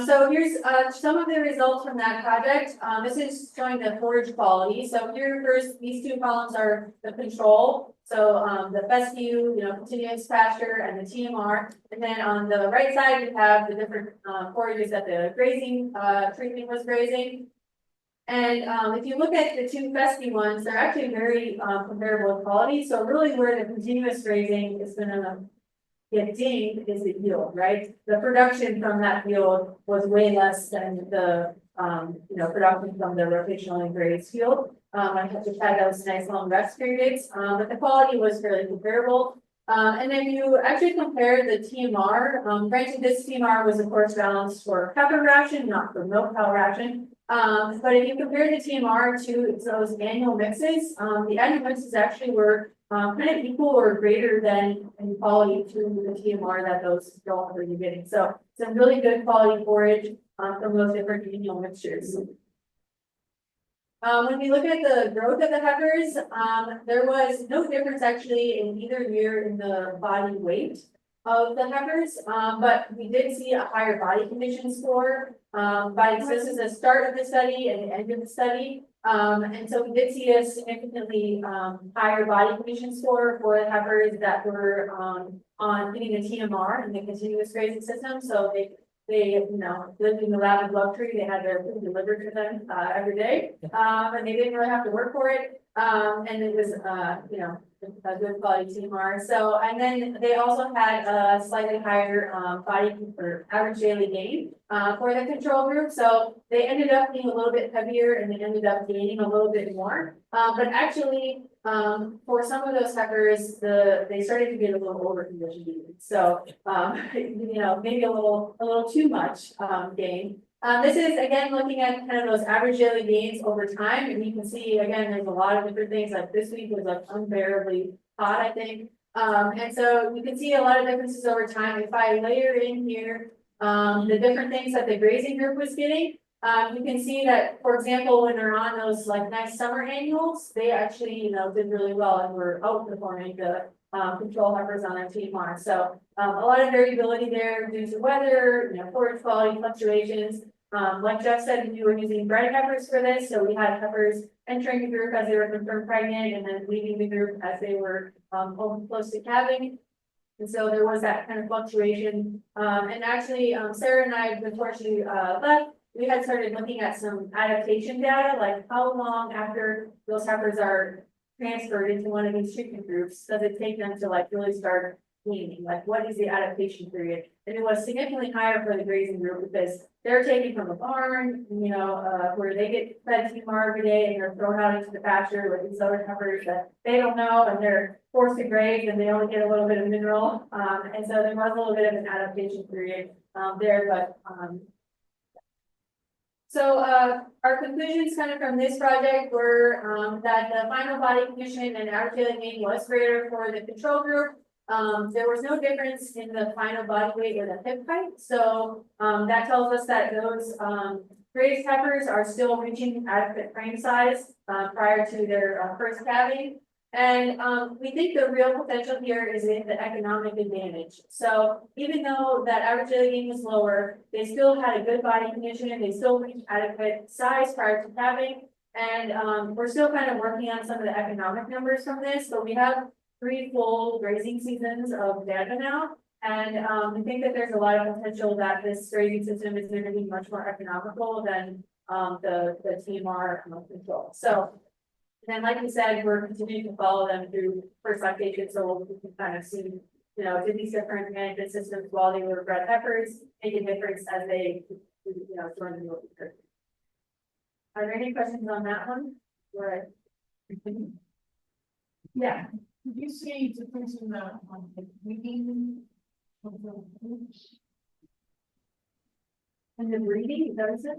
Speaker 2: So here's some of the results from that project. This is showing the forage quality. So here first, these two columns are the control. So the fescue, continuous pasture and the TMR. And then on the right side, we have the different forages that the grazing treatment was grazing. And if you look at the two fescue ones, they're actually very comparable in quality. So really where the continuous grazing is going to get dinged is the yield, right? The production from that yield was way less than the production from the rotationally grazed field. I just had those nice long rest periods, but the quality was fairly comparable. And then you actually compare the TMR. Granted, this TMR was of course balanced for heifer ration, not for milk cow ration. But if you compare the TMR to those annual mixes, the annual mixes actually were kind of equal or greater than in quality to the TMR that those dogs are getting. So some really good quality forage from those different annual mixtures. When we look at the growth of the heifers, there was no difference actually in either year in the body weight of the heifers, but we did see a higher body condition score. This is the start of the study and the end of the study. And so we did see a significantly higher body condition score for the heifers that were on getting the TMR and the continuous grazing system. So they lived in the lab of luxury. They had their food delivered to them every day, and they didn't really have to work for it. And it was a good quality TMR. So, and then they also had a slightly higher body or average daily gain for the control group. So they ended up being a little bit heavier and they ended up gaining a little bit more. But actually, for some of those heifers, they started to get a little over conditioned. So, maybe a little too much gain. This is again looking at kind of those average daily gains over time, and you can see again there's a lot of different things. Like this week was like unbearably hot, I think, and so you can see a lot of differences over time. If I layer in here the different things that the grazing group was getting, You can see that, for example, when they're on those like nice summer annuals, they actually, did really well and were outperforming the control heifers on their TMR. So a lot of variability there due to weather, forage quality fluctuations. Like Jeff said, we were using bred heifers for this, so we had heifers entering the group as they were confirmed pregnant and then leaving the group as they were close to calving. And so there was that kind of fluctuation. And actually, Sarah and I, before she left, we had started looking at some adaptation data, like how long after those heifers are transferred into one of these treatment groups does it take them to like really start weaning? Like what is the adaptation period? And it was significantly higher for the grazing group because they're taken from a barn, where they get fed TMR every day and they're thrown out into the pasture with these other heifers that they don't know and they're forced to graze and they only get a little bit of mineral. And so there was a little bit of an adaptation period there, but so our conclusions kind of from this project were that the final body condition and average daily gain was greater for the control group. There was no difference in the final body weight or the hip height. So that tells us that those grazed heifers are still reaching adequate frame size prior to their first calving. And we think the real potential here is in the economic advantage. So even though that average daily gain was lower, they still had a good body condition and they still reached adequate size prior to calving. And we're still kind of working on some of the economic numbers from this, but we have 3 full grazing seasons of data now. And we think that there's a lot of potential that this grazing system is going to be much more economical than the TMR control. So then, like we said, we're continuing to follow them through first lactation, so we can kind of see, did these different management systems while they were bred heifers make a difference as they, join the milk herd. Are there any questions on that one? Or yeah.
Speaker 4: Did you see the difference in the weaning of the groups?
Speaker 2: And the breeding, those are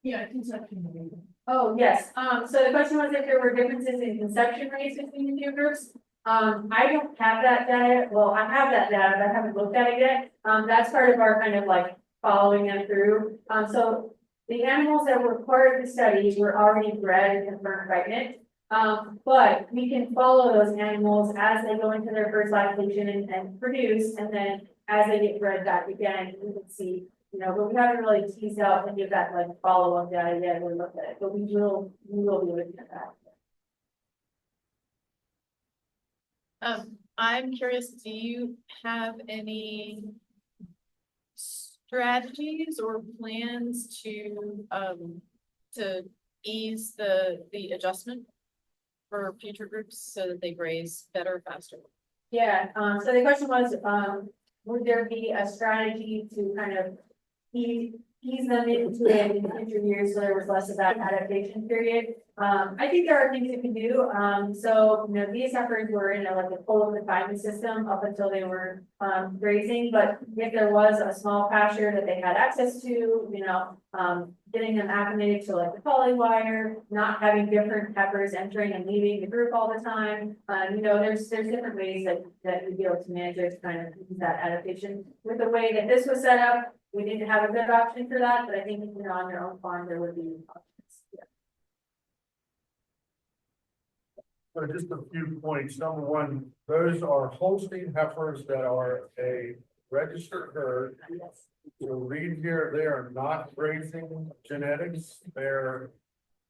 Speaker 4: Yeah, conception breeding.
Speaker 2: Oh, yes. So the question was if there were differences in conception rates between the two groups. I don't have that data. Well, I have that data, but I haven't looked at it yet. That's part of our kind of like following them through. So the animals that were part of the study were already bred and confirmed pregnant. But we can follow those animals as they go into their first lactation and produce, and then as they get bred back again, we can see, but we haven't really teased out any of that like follow-up data yet or looked at it, but we will be looking at that.
Speaker 4: I'm curious, do you have any strategies or plans to ease the adjustment for future groups so that they graze better, faster?
Speaker 2: Yeah, so the question was, would there be a strategy to kind of ease them into it in future years so there was less of that adaptation period? I think there are things you can do. So, these heifers were in like a full confinement system up until they were grazing, but if there was a small pasture that they had access to, getting them acclimated to like the poly wire, not having different heifers entering and leaving the group all the time. There's different ways that you'd be able to manage it to kind of use that adaptation. With the way that this was set up, we didn't have a good option for that, but I think, on your own farm, there would be options. Yeah.
Speaker 5: So just a few points. Number one, those are Holstein heifers that are a registered herd.
Speaker 2: Yes.
Speaker 5: So read here, they are not grazing genetics.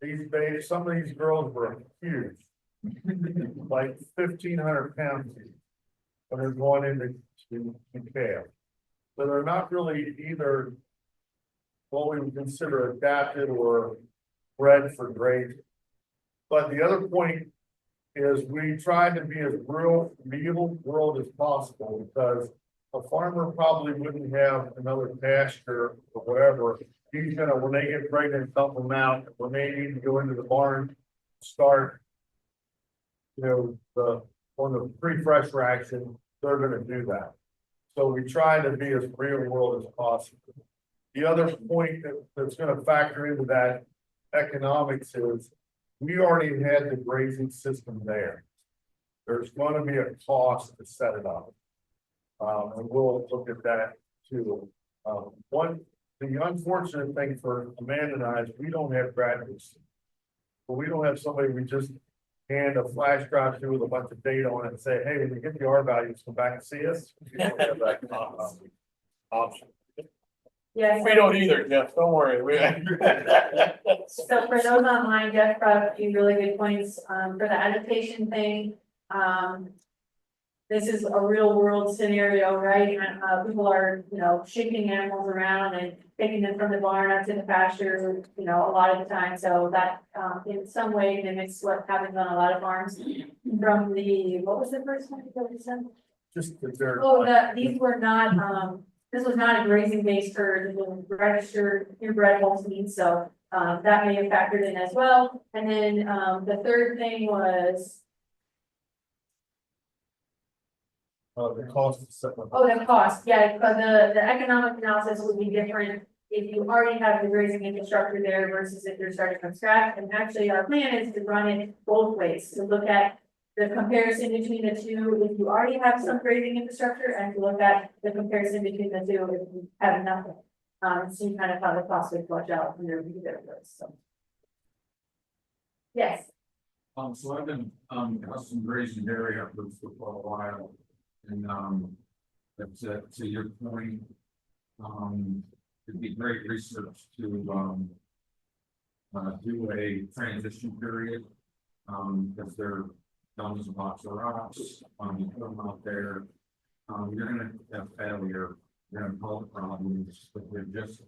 Speaker 5: These babies, some of these girls were huge. Like 1,500 pounds each. When they're going into calf. So they're not really either what we would consider adapted or bred for grazing. But the other point is we try to be as real world as possible, because a farmer probably wouldn't have another pasture or whatever. He's gonna, when they get pregnant, dump them out. When they need to go into the barn, start, on the pre-fresh ration, they're gonna do that. So we try to be as real world as possible. The other point that's gonna factor into that economics is we already had the grazing system there. There's gonna be a cost to set it up. And we'll look at that too. One The unfortunate thing for Amanda and I is we don't have graduates. But we don't have somebody we just hand a flash drive to with a bunch of data on it and say, hey, when you get the R values, come back and see us. We don't have that option.
Speaker 2: Yeah,
Speaker 3: We don't either, Jeff, don't worry.
Speaker 2: so for those online, Jeff brought up a few really good points, for the agitation thing. This is a real world scenario, right? And, people are, shipping animals around and taking them from the barn up to the pasture, a lot of the time. So that, in some way mimics what happens on a lot of farms. From the, what was the first one that we said?
Speaker 5: Just that they're.
Speaker 2: Oh, these were not, this was not a grazing based herd, it was registered purebred Holstein, so, that may have factored in as well. And then, the third thing was,
Speaker 5: The cost is separate.
Speaker 2: oh, the cost, yeah, but the economic analysis would be different if you already have the grazing infrastructure there versus if you're starting from scratch. And actually, our plan is to run it both ways, to look at the comparison between the two, if you already have some grazing infrastructure, and to look at the comparison between the two if you have nothing. And see kind of how the cost would flush out from your either of those, so. Yes,
Speaker 6: So I've been, custom grazing dairy efforts for quite a while. And, that's, to your point, it'd be great research to, do a transition period. Because they're tons of box of rocks, you put them out there, you're gonna have failure, you're gonna call problems, but they're just,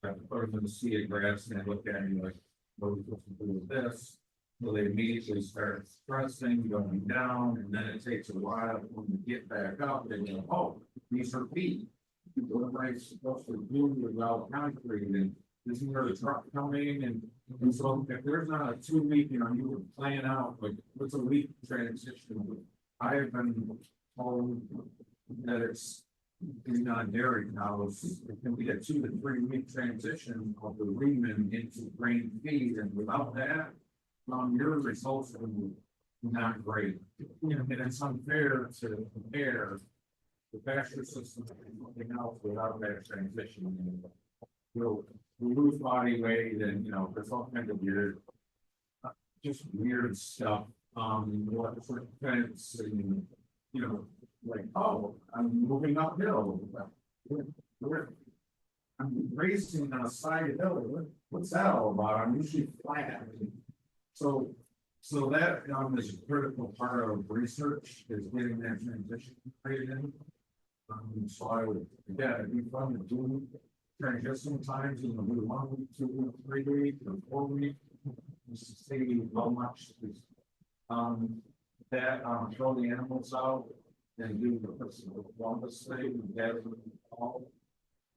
Speaker 6: have to put them in the sea of grass and they look at you like, what are we supposed to do with this? So they immediately start stressing, going down, and then it takes a while when you get back up, they go, oh, these are feet. What am I supposed to do without concrete, and isn't there a truck coming, and so if there's not a 2 week, you would plan out, like, what's a week transition? I have been told that it's on dairy cows, it can be a 2 to 3 week transition of the rumen into grain feed, and without that, your results are not great. And it's unfair to compare the pasture system and something else without that transition. We'll lose body weight and, there's all kinds of weird, just weird stuff. What sort of fence and, like, oh, I'm moving uphill. I'm racing on a side hill. What's that all about? I'm usually flat. So that, is a critical part of research, is getting that transition created in. So I would, again, it'd be fun to do transition times in the 1 week, 2 week, 3 week, or 4 week. Just to see how much is, throw the animals out and do the wellness thing, and gather them all.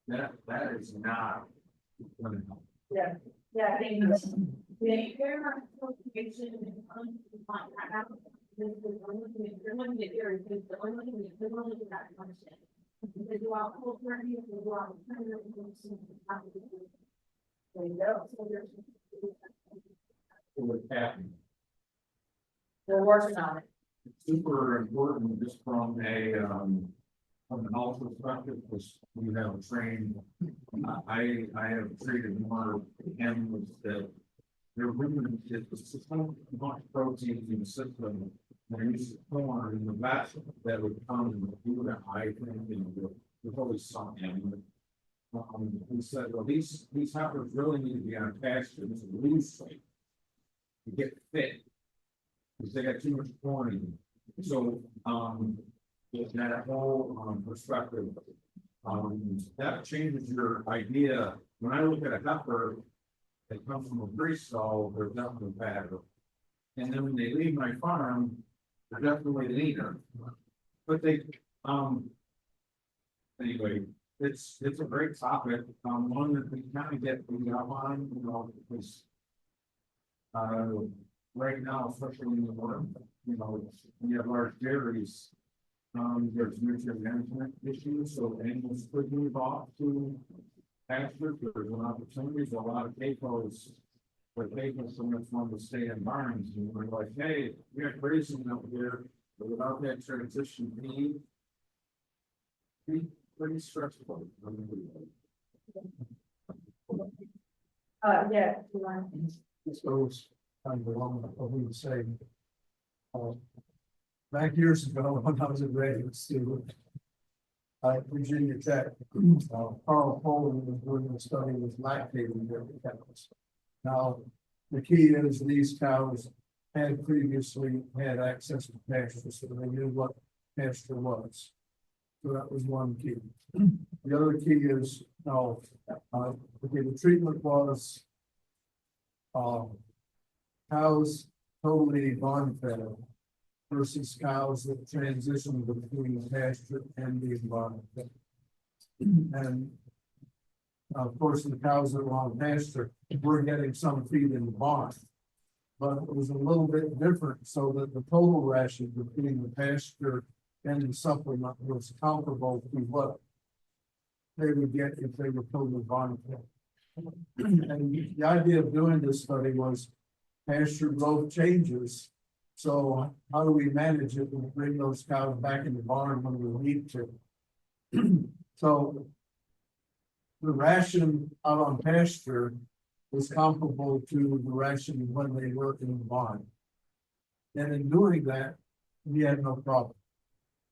Speaker 6: That is not gonna help.
Speaker 2: yeah, I think.
Speaker 4: They very much contribution and undefined. I have this is only you're looking at areas, but the only thing you're looking at that function. They do all full turkey, they do all there you go. So there's
Speaker 6: What's happening.
Speaker 2: They're working on it.
Speaker 6: It's super important just from an health perspective, because we have trained, I have treated more animals that they're rumen, it's so much protein in the system. There is corn in the vast that would come and do that high thing, there's always something. We said, well, these heifers really need to be on pasture to lose weight, to get fit, because they got too much corn in them. So, that whole perspective, that changes your idea. When I look at a heifer that comes from a grease stall, they're definitely fatter. And then when they leave my farm, they're definitely leaner. But they, anyway, it's a great topic. One that we kind of get beat up on, because right now, especially in the world, we have large dairies. There's nutrient management issues, so animals could move off to pasture. There's an opportunity. A lot of CAFOs, where CAFOs so much want to stay in barns, and we're like, hey, we got grazing up here, but without that transition need, pretty stressful.
Speaker 2: Yeah, you want.
Speaker 5: This goes kind of along with what we were saying. Back years ago, when I was a graduate student at Virginia Tech, Carl Poland was doing a study with lactating dairy cows. Now, the key is these cows had previously had access to pasture, so they knew what pasture was. So that was one key. The other key is, the treatment was cows totally barn fed versus cows that transition between pasture and the environment. And of course, the cows that were on pasture were getting some feed in the barn. But it was a little bit different, so that the total ration between the pasture and the supplement was comparable to what they would get if they were totally barn fed. And the idea of doing this study was pasture growth changes. So how do we manage it and bring those cows back in the barn when we need to? So the ration out on pasture was comparable to the ration when they were in the barn. And in doing that, we had no problem.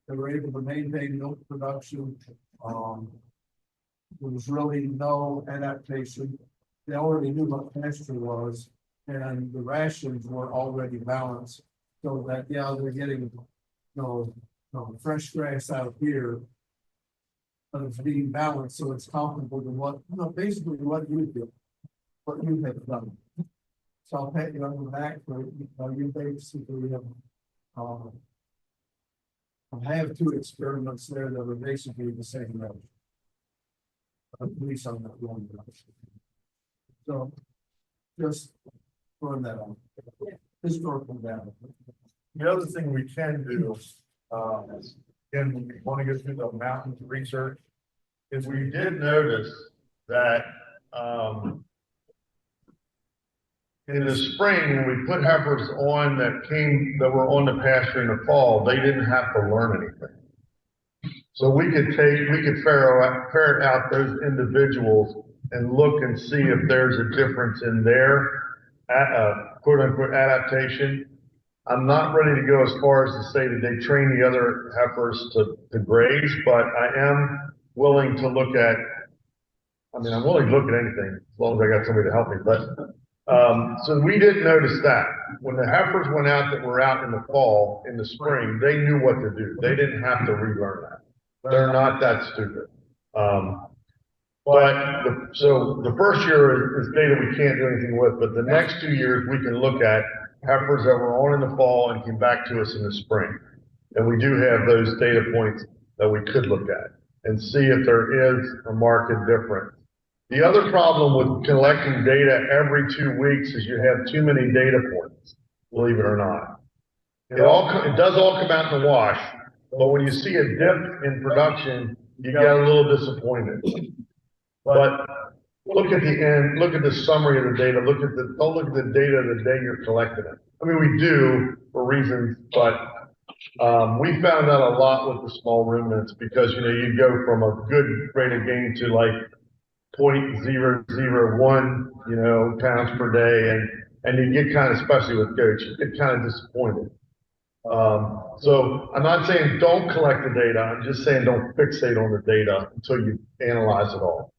Speaker 5: They were able to maintain milk production. There was really no adaptation. They already knew what pasture was, and the rations were already balanced. So that, yeah, they're getting, fresh grass out here, but it's being balanced, so it's comparable to what, basically what you do, what you have done. So I'll pat you on the back for, you basically have two experiments there that are basically the same measure. At least on that one. So just throwing that on. Historical data.
Speaker 1: The other thing we can do, again, we want to go through the mountains research, is we did notice that, in the spring, when we put heifers on that were on the pasture in the fall, they didn't have to learn anything. So we could ferret out those individuals and look and see if there's a difference in their quote unquote adaptation. I'm not ready to go as far as to say that they train the other heifers to graze, but I am willing to look at, I'm willing to look at anything as long as I got somebody to help me. But so we didn't notice that when the heifers went out that were out in the fall, in the spring, they knew what to do. They didn't have to relearn that. They're not that stupid. So the first year is data we can't do anything with, but the next 2 years we can look at heifers that were on in the fall and came back to us in the spring. And we do have those data points that we could look at and see if there is a marked difference. The other problem with collecting data every 2 weeks is you have too many data points, believe it or not. It does all come out in the wash, but when you see a dip in production, you get a little disappointed. But look at the end, look at the summary of the data, don't look at the data the day you're collecting it. We do for reasons, but we found out a lot with the small ruminants because, you go from a good rate of gain to like 0.001, pounds per day. And you get kind of, especially with goats, you get kind of disappointed. So I'm not saying don't collect the data. I'm just saying don't fixate on the data until you analyze it all.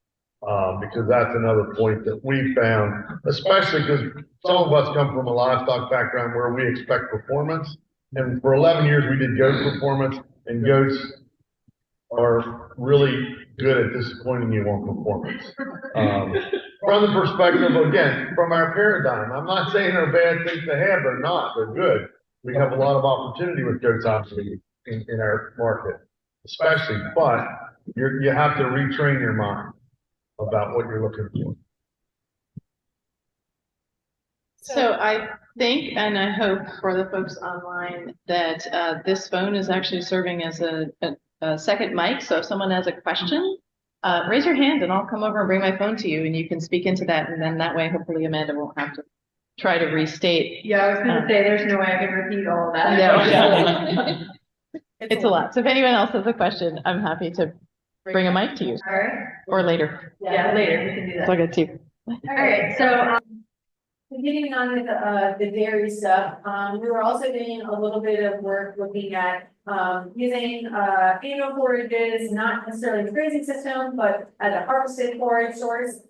Speaker 1: Because that's another point that we found, especially because some of us come from a livestock background where we expect performance. And for 11 years, we did goat performance, and goats are really good at disappointing you on performance. From the perspective, again, from our paradigm, I'm not saying they're bad things to have, they're not, they're good. We have a lot of opportunity with goats, obviously, in our market, especially, but you have to retrain your mind about what you're looking for.
Speaker 7: So I think, and I hope for the folks online, that this phone is actually serving as a second mic. So if someone has a question, raise your hand and I'll come over and bring my phone to you and you can speak into that. And then that way, hopefully Amanda won't have to try to restate.
Speaker 2: Yeah, I was gonna say, there's no way I can repeat all of that.
Speaker 7: No. It's a lot. So if anyone else has a question, I'm happy to bring a mic to you
Speaker 2: All right,
Speaker 7: or later.
Speaker 2: yeah, later, we can do
Speaker 7: It's
Speaker 2: that.
Speaker 7: all good too.
Speaker 2: All right, so, continuing on with, the dairy stuff, we were also doing a little bit of work looking at, using, annual forages, not necessarily the grazing system, but as a harvested forage source.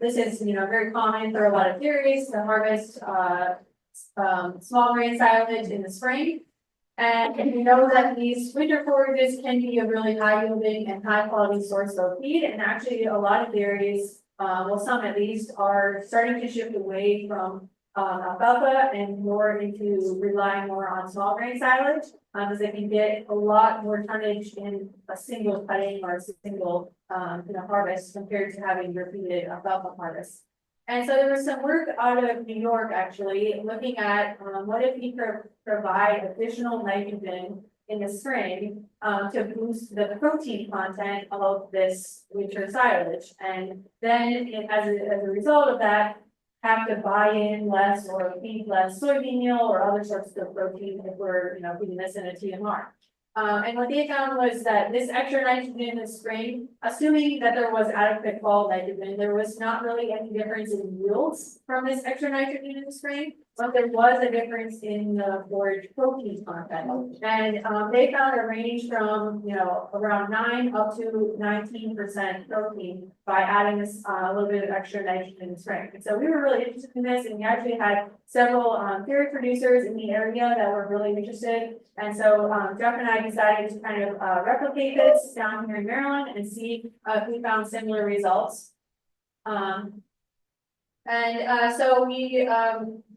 Speaker 2: This is, very common for a lot of dairies to harvest, small grain silage in the spring. And we know that these winter forages can be a really high yielding and high quality source of feed, and actually a lot of dairies, well, some at least, are starting to shift away from alfalfa and more into relying more on small grain silage, as they can get a lot more tonnage in a single cutting or a single, harvest compared to having repeated alfalfa harvests. And so there was some work out of New York, actually, looking at, what if we provide additional nitrogen in the spring, to boost the protein content of this winter silage. And then as a result of that, have to buy in less or feed less soybean meal or other sorts of protein if we're, feeding this in a TMR. And what they found was that this extra nitrogen in the spring, assuming that there was adequate fall nitrogen, there was not really any difference in yields from this extra nitrogen in the spring, but there was a difference in the forage protein content. And they found a range from, around 9 up to 19% protein by adding this a little bit of extra nitrogen in the spring. And so we were really interested in this, and we actually had several dairy producers in the area that were really interested. And so Jeff and I decided to kind of replicate this down here in Maryland and see if we found similar results. So we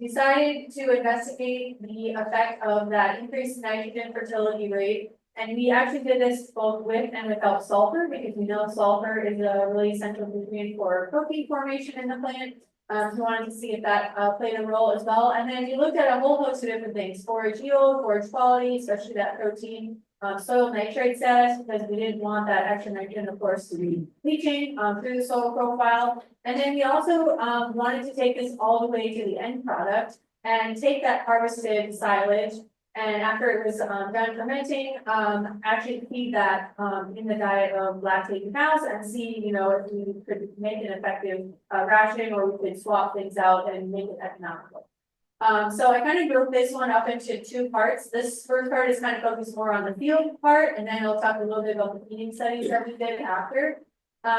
Speaker 2: decided to investigate the effect of that increased nitrogen fertility rate. And we actually did this both with and without sulfur, because we know sulfur is a really essential nutrient for protein formation in the plant. So we wanted to see if that played a role as well. And then we looked at a whole host of different things: forage yield, forage quality, especially that protein, soil nitrate status, because we didn't want that extra nitrogen, of course, to be leaching through the soil profile. And then we also wanted to take this all the way to the end product and take that harvested silage, and after it was done fermenting, actually feed that in the diet of lactating cows and see, if we could make an effective ration, or we could swap things out and make it economical. So I kind of broke this one up into two parts. This first part is kind of focused more on the field part, and then I'll talk a little bit about the feeding studies that we did after.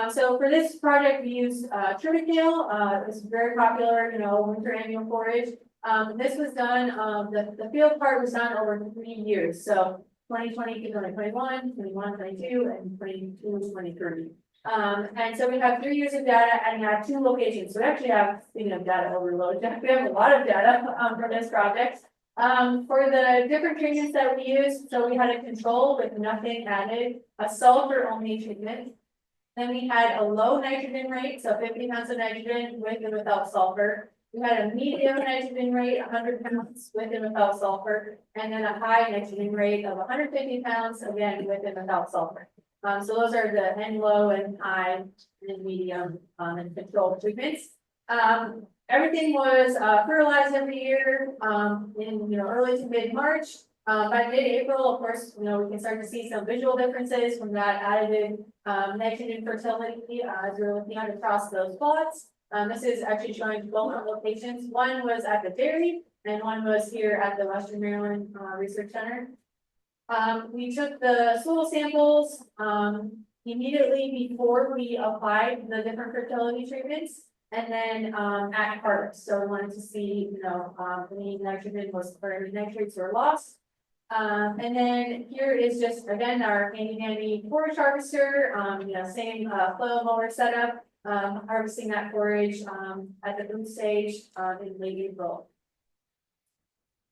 Speaker 2: So for this project, we used triticale. It's very popular, winter annual forage. This was done, the field part was done over 3 years. So 2020 to 2021, 21, 22, and 22, 23. And so we have 3 years of data, and we have 2 locations. So we actually have, speaking of data overload, we have a lot of data for this project. For the different treatments that we used, so we had a control with nothing added, a sulfur only treatment. Then we had a low nitrogen rate, so 50 pounds of nitrogen with and without sulfur. We had a medium nitrogen rate, 100 pounds with and without sulfur, and then a high nitrogen rate of 150 pounds, again, with and without sulfur. So those are the N low and high and medium and controlled treatments. Everything was fertilized every year in early to mid-March. By mid-April, of course, we can start to see some visual differences from that added nitrogen fertility as we're looking at across those plots. This is actually showing both locations. One was at the dairy, and one was here at the Western Maryland Research Center. We took the soil samples immediately before we applied the different fertility treatments, and then at harvest. So we wanted to see, any nitrogen was, or any nitrates were lost. And then here is just, again, our handy dandy forage harvester, same flail mower setup, harvesting that forage at the boom stage in late April.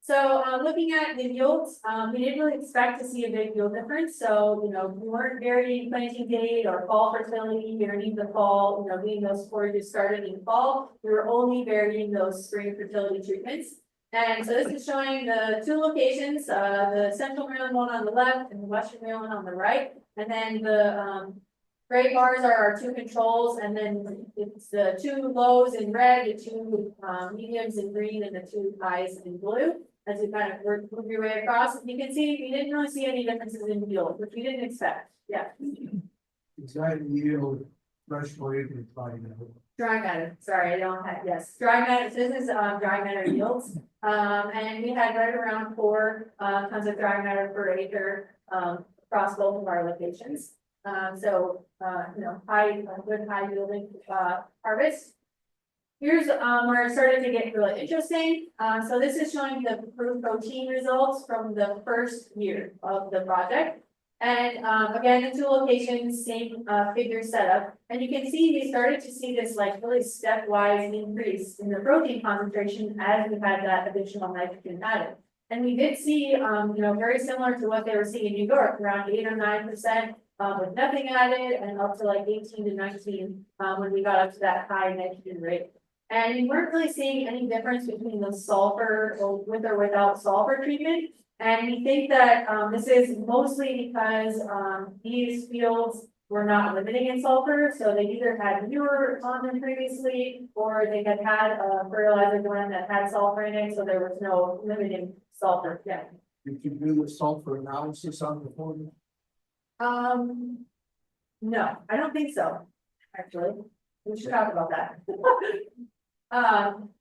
Speaker 2: So looking at the yields, we didn't really expect to see a big yield difference. So, we weren't varying planting date or fall fertility underneath the fall, getting those forages started in fall. We were only varying those spring fertility treatments. And so this is showing the 2 locations, the Central Maryland one on the left and the Western Maryland on the right. And then the gray bars are our 2 controls, and then it's the 2 lows in red, the 2 mediums in green, and the 2 highs in blue. As we kind of move your way across, you can see we didn't really see any differences in yield, which we didn't expect. Yeah.
Speaker 5: Is that yield threshold in time?
Speaker 2: Dry matter, sorry, I don't have, yes, dry matter, this is, dry matter yields. And we had right around 4 tons of dry matter per acre, across both of our locations. So, high, good high yielding, harvest. Here's, where it started to get really interesting. So this is showing the improved protein results from the first year of the project. And, again, the 2 locations, same, figure setup. And you can see, we started to see this like really stepwise increase in the protein concentration as we had that additional nitrogen added. And we did see, very similar to what they were seeing in New York, around 8 or 9%, with nothing added, and up to like 18 to 19, when we got up to that high nitrogen rate. And we weren't really seeing any difference between the sulfur or with or without sulfur treatment. And we think that, this is mostly because, these fields were not limiting in sulfur, so they either had manure on them previously, or they had had a fertilizer blend that had sulfur in it, so there was no limiting sulfur yet.
Speaker 5: Did you do the sulfur analysis on the phone?
Speaker 2: No, I don't think so, actually. We should talk about that.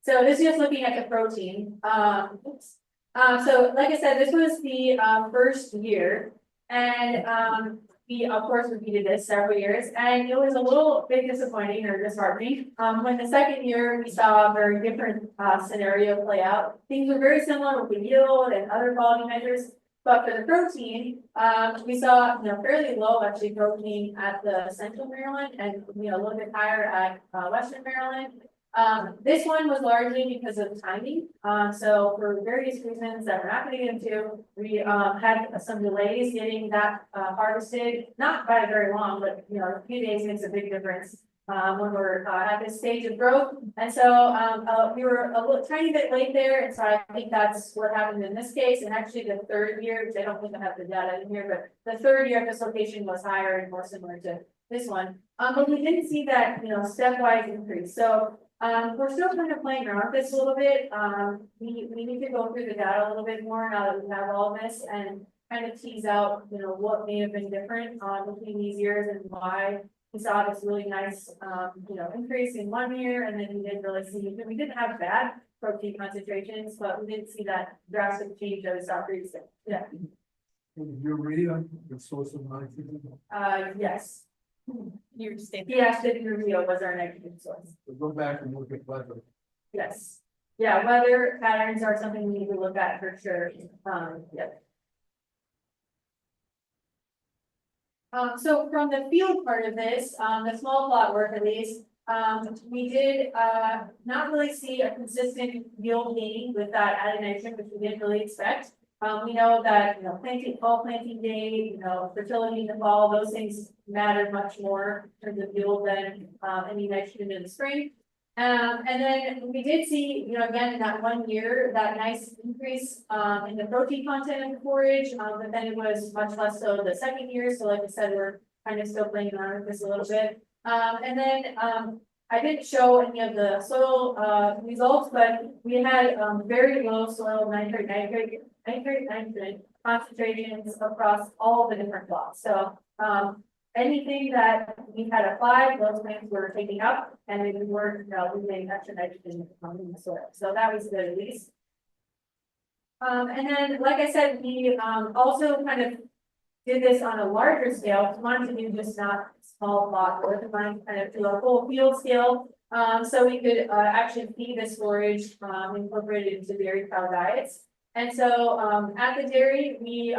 Speaker 2: So this is just looking at the protein. So like I said, this was the first year, and we of course repeated this several years, and it was a little bit disappointing or disheartening. When the second year we saw a very different scenario play out. Things were very similar with the yield and other quality measures, but for the protein, we saw fairly low actually protein at the Central Maryland, and a little bit higher at Western Maryland. This one was largely because of timing. So for various reasons that we're not going to get into, we had some delays getting that harvested, not by very long, but a few days makes a big difference when we're at this stage of growth. And so we were a little tiny bit late there, and so I think that's what happened in this case. And actually the third year, which I don't think I have the data in here, but the third year of this location was higher and more similar to this one. But we didn't see that stepwise increase. So we're still kind of playing around with this a little bit. We need to go through the data a little bit more now that we have all this and kind of tease out, what may have been different between these years and why we saw this really nice, increase in one year, and then we didn't really see, we didn't have bad protein concentrations, but we didn't see that drastic change that we saw previously. Yeah.
Speaker 5: Urea, the source of nitrogen.
Speaker 2: Yes.
Speaker 7: Your state.
Speaker 2: Yeah, urea was our nitrogen source.
Speaker 5: We'll go back and look at weather.
Speaker 2: Yes. Yeah, weather patterns are something we need to look at for sure. Yeah. So from the field part of this, the small plot work at least, we did not really see a consistent yield gain with that added nitrogen, which we didn't really expect. We know that fall planting day, fertility in the fall, those things matter much more in terms of yield than any nitrogen in the spring. And then we did see, again, in that 1 year, that nice increase in the protein content in the forage, but then it was much less so the second year. So like I said, we're kind of still playing around with this a little bit. And then I didn't show any of the soil results, but we had very low soil nitrate concentrations across all the different plots. So anything that we had applied, those plants were taking up, and we weren't losing extra nitrogen in the soil. So that was good at least. And then, like I said, we also kind of did this on a larger scale. We wanted to do just not small plot work, we wanted to kind of do a full field scale. So we could actually feed this forage incorporated into dairy cow diets. And so at the dairy, we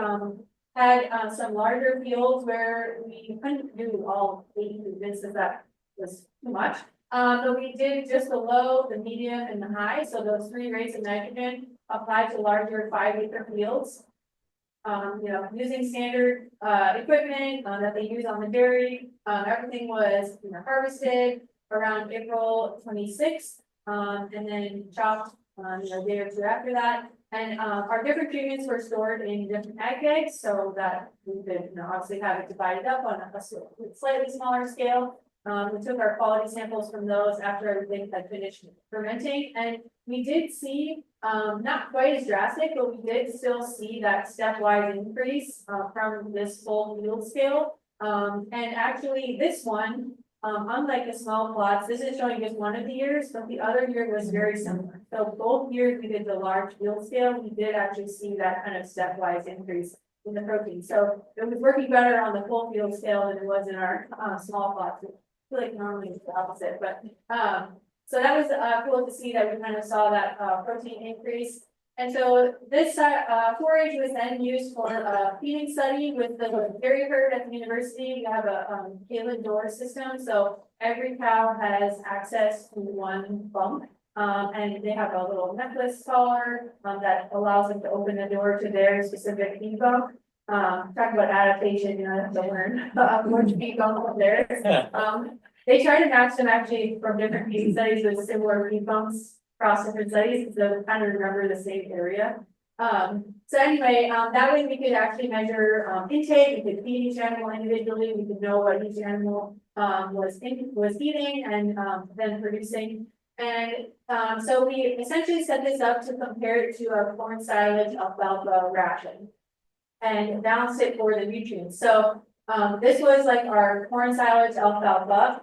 Speaker 2: had some larger fields where we couldn't do all 8 movements, as that was too much. But we did just the low, the medium, and the high. So those 3 rates of nitrogen applied to larger 5-acre fields. Using standard equipment that they use on the dairy. Everything was harvested around April 26th, and then chopped a day or 2 after that. And our different treatments were stored in different ag bags so that we could obviously have it divided up on a slightly smaller scale. We took our quality samples from those after everything had finished fermenting, and we did see not quite as drastic, but we did still see that stepwise increase from this full field scale. And actually this one, unlike the small plots, this is showing just one of the years, but the other year was very similar. So both years we did the large field scale, we did actually see that kind of stepwise increase in the protein. So it was working better on the full field scale than it was in our, small plots. I feel like normally it's the opposite, but, so that was, cool to see that we kind of saw that, protein increase. And so this, forage was then used for a feeding study with the dairy herd at the university. We have a, Galen door system, so every cow has access to one bump. And they have a little necklace collar, that allows them to open the door to their specific feed bump. Talk about adaptation, you know, I have to learn, which feed bump of theirs. They try to match them actually from different feeding studies with similar feed bumps across different studies, so kind of remember the same area. So anyway, that way we could actually measure, intake, we could feed each animal individually, we could know what each animal, was eating and, then producing. And, so we essentially set this up to compare it to our corn silage alfalfa ration. And balance it for the nutrients, so, this was like our corn silage alfalfa,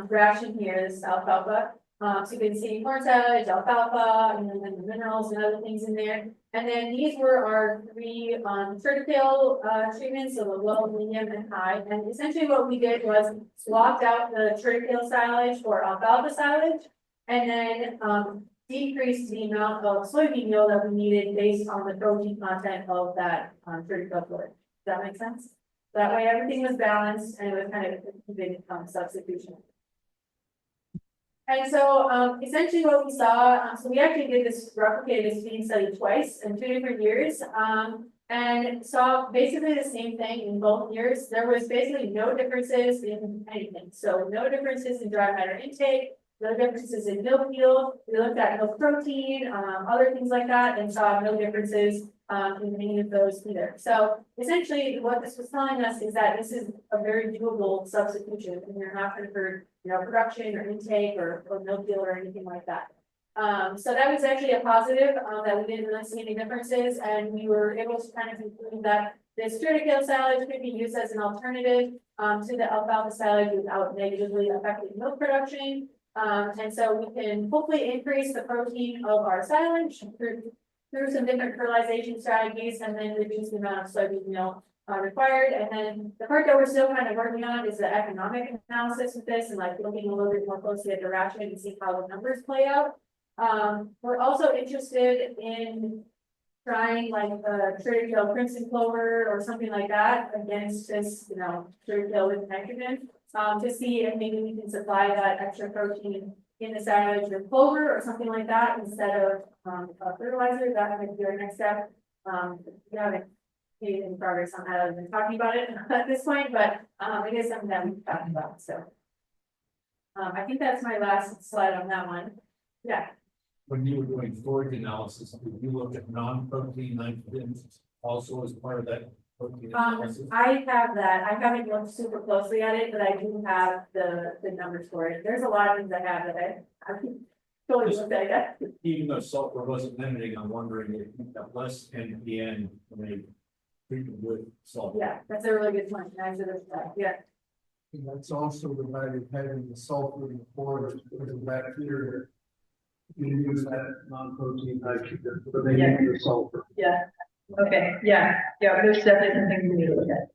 Speaker 2: ration here, this is alfalfa. So you can see corn silage, alfalfa, and then the minerals and other things in there. And then these were our three, triticale, treatments, so the low, medium, and high. And essentially what we did was swapped out the triticale silage for alfalfa silage. And then, decreased the amount of soybean meal that we needed based on the protein content of that, triticale fluid. Does that make sense? That way everything was balanced and it was kind of a big, substitution. And so, essentially what we saw, so we actually did this, replicated this feeding study twice in 2 different years, and saw basically the same thing in both years. There was basically no differences in anything. So no differences in dry matter intake, no differences in milk yield. We looked at milk protein, other things like that, and saw no differences in any of those either. So essentially what this was telling us is that this is a very doable substitution and you're not going to hurt, you know, production or intake or milk yield or anything like that. So that was actually a positive, that we didn't really see any differences, and we were able to kind of conclude that this triticale silage could be used as an alternative to the alfalfa silage without negatively affecting milk production. And so we can hopefully increase the protein of our silage through some different fertilization strategies, and then reduce the amount of soybean meal required. And then the part that we're still kind of working on is the economic analysis with this, and like looking a little bit more closely at the ration and see how the numbers play out. We're also interested in trying like a triticale crimson clover or something like that against this, you know, triticale with nitrogen, to see if maybe we can supply that extra protein in the silage with clover or something like that instead of fertilizer. That might be our next step. We haven't made any progress on that. I've been talking about it at this point, but it is something that we've talked about. So I think that's my last slide on that one. Yeah.
Speaker 6: When you were doing forage analysis, did you look at non-protein nitrogen also as part of that protein analysis?
Speaker 2: I have that. I haven't looked super closely at it, but I do have the numbers for it. There's a lot of things I have that I totally looked at yet.
Speaker 6: Even though sulfur wasn't limiting, I'm wondering if you got less NPN when they treated with sulfur.
Speaker 2: Yeah, that's a really good point. I should have, yeah.
Speaker 5: And that's also the value of having the sulfur in the forage, because the bacteria. You use that non-protein nitrogen, but they
Speaker 2: Yeah.
Speaker 5: use the sulfur.
Speaker 2: Yeah, okay, yeah, there's definitely something we need to look at.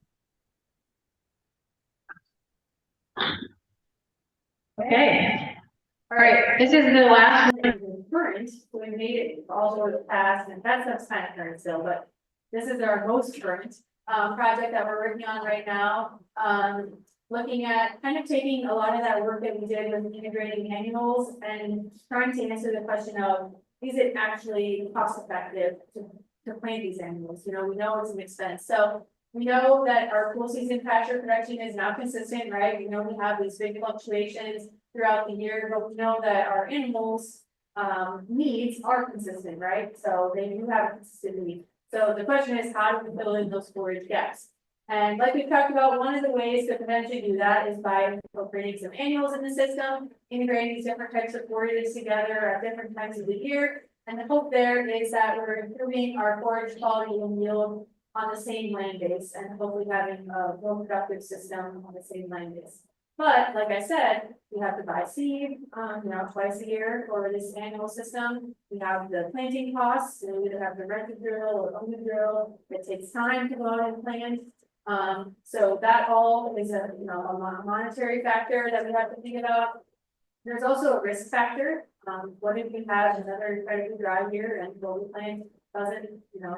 Speaker 2: Okay, all right, this is the last one. Current, so we made it also the past, and that's kind of current still, but this is our most current project that we're working on right now. Looking at kind of taking a lot of that work that we did with integrating annuals and trying to answer the question of, is it actually cost effective to plant these annuals? You know, we know it's an expense. So we know that our cool season pasture production is not consistent, right? We know we have these big fluctuations throughout the year, but we know that our animals needs are consistent, right? So they do have a consistent need. So the question is, how do we fill in those forage gaps? And like we've talked about, one of the ways to potentially do that is by incorporating some annuals in the system, integrating these different types of forages together at different times of the year. And the hope there is that we're improving our forage quality and yield on the same land base and hopefully having a more productive system on the same land base. But like I said, we have to buy seed, twice a year for this annual system. We have the planting costs, so we either have to rent a drill or own a drill. It takes time to go out and plant. So that all is a monetary factor that we have to think about. There's also a risk factor. What if we have another incredibly dry year and what we plant doesn't,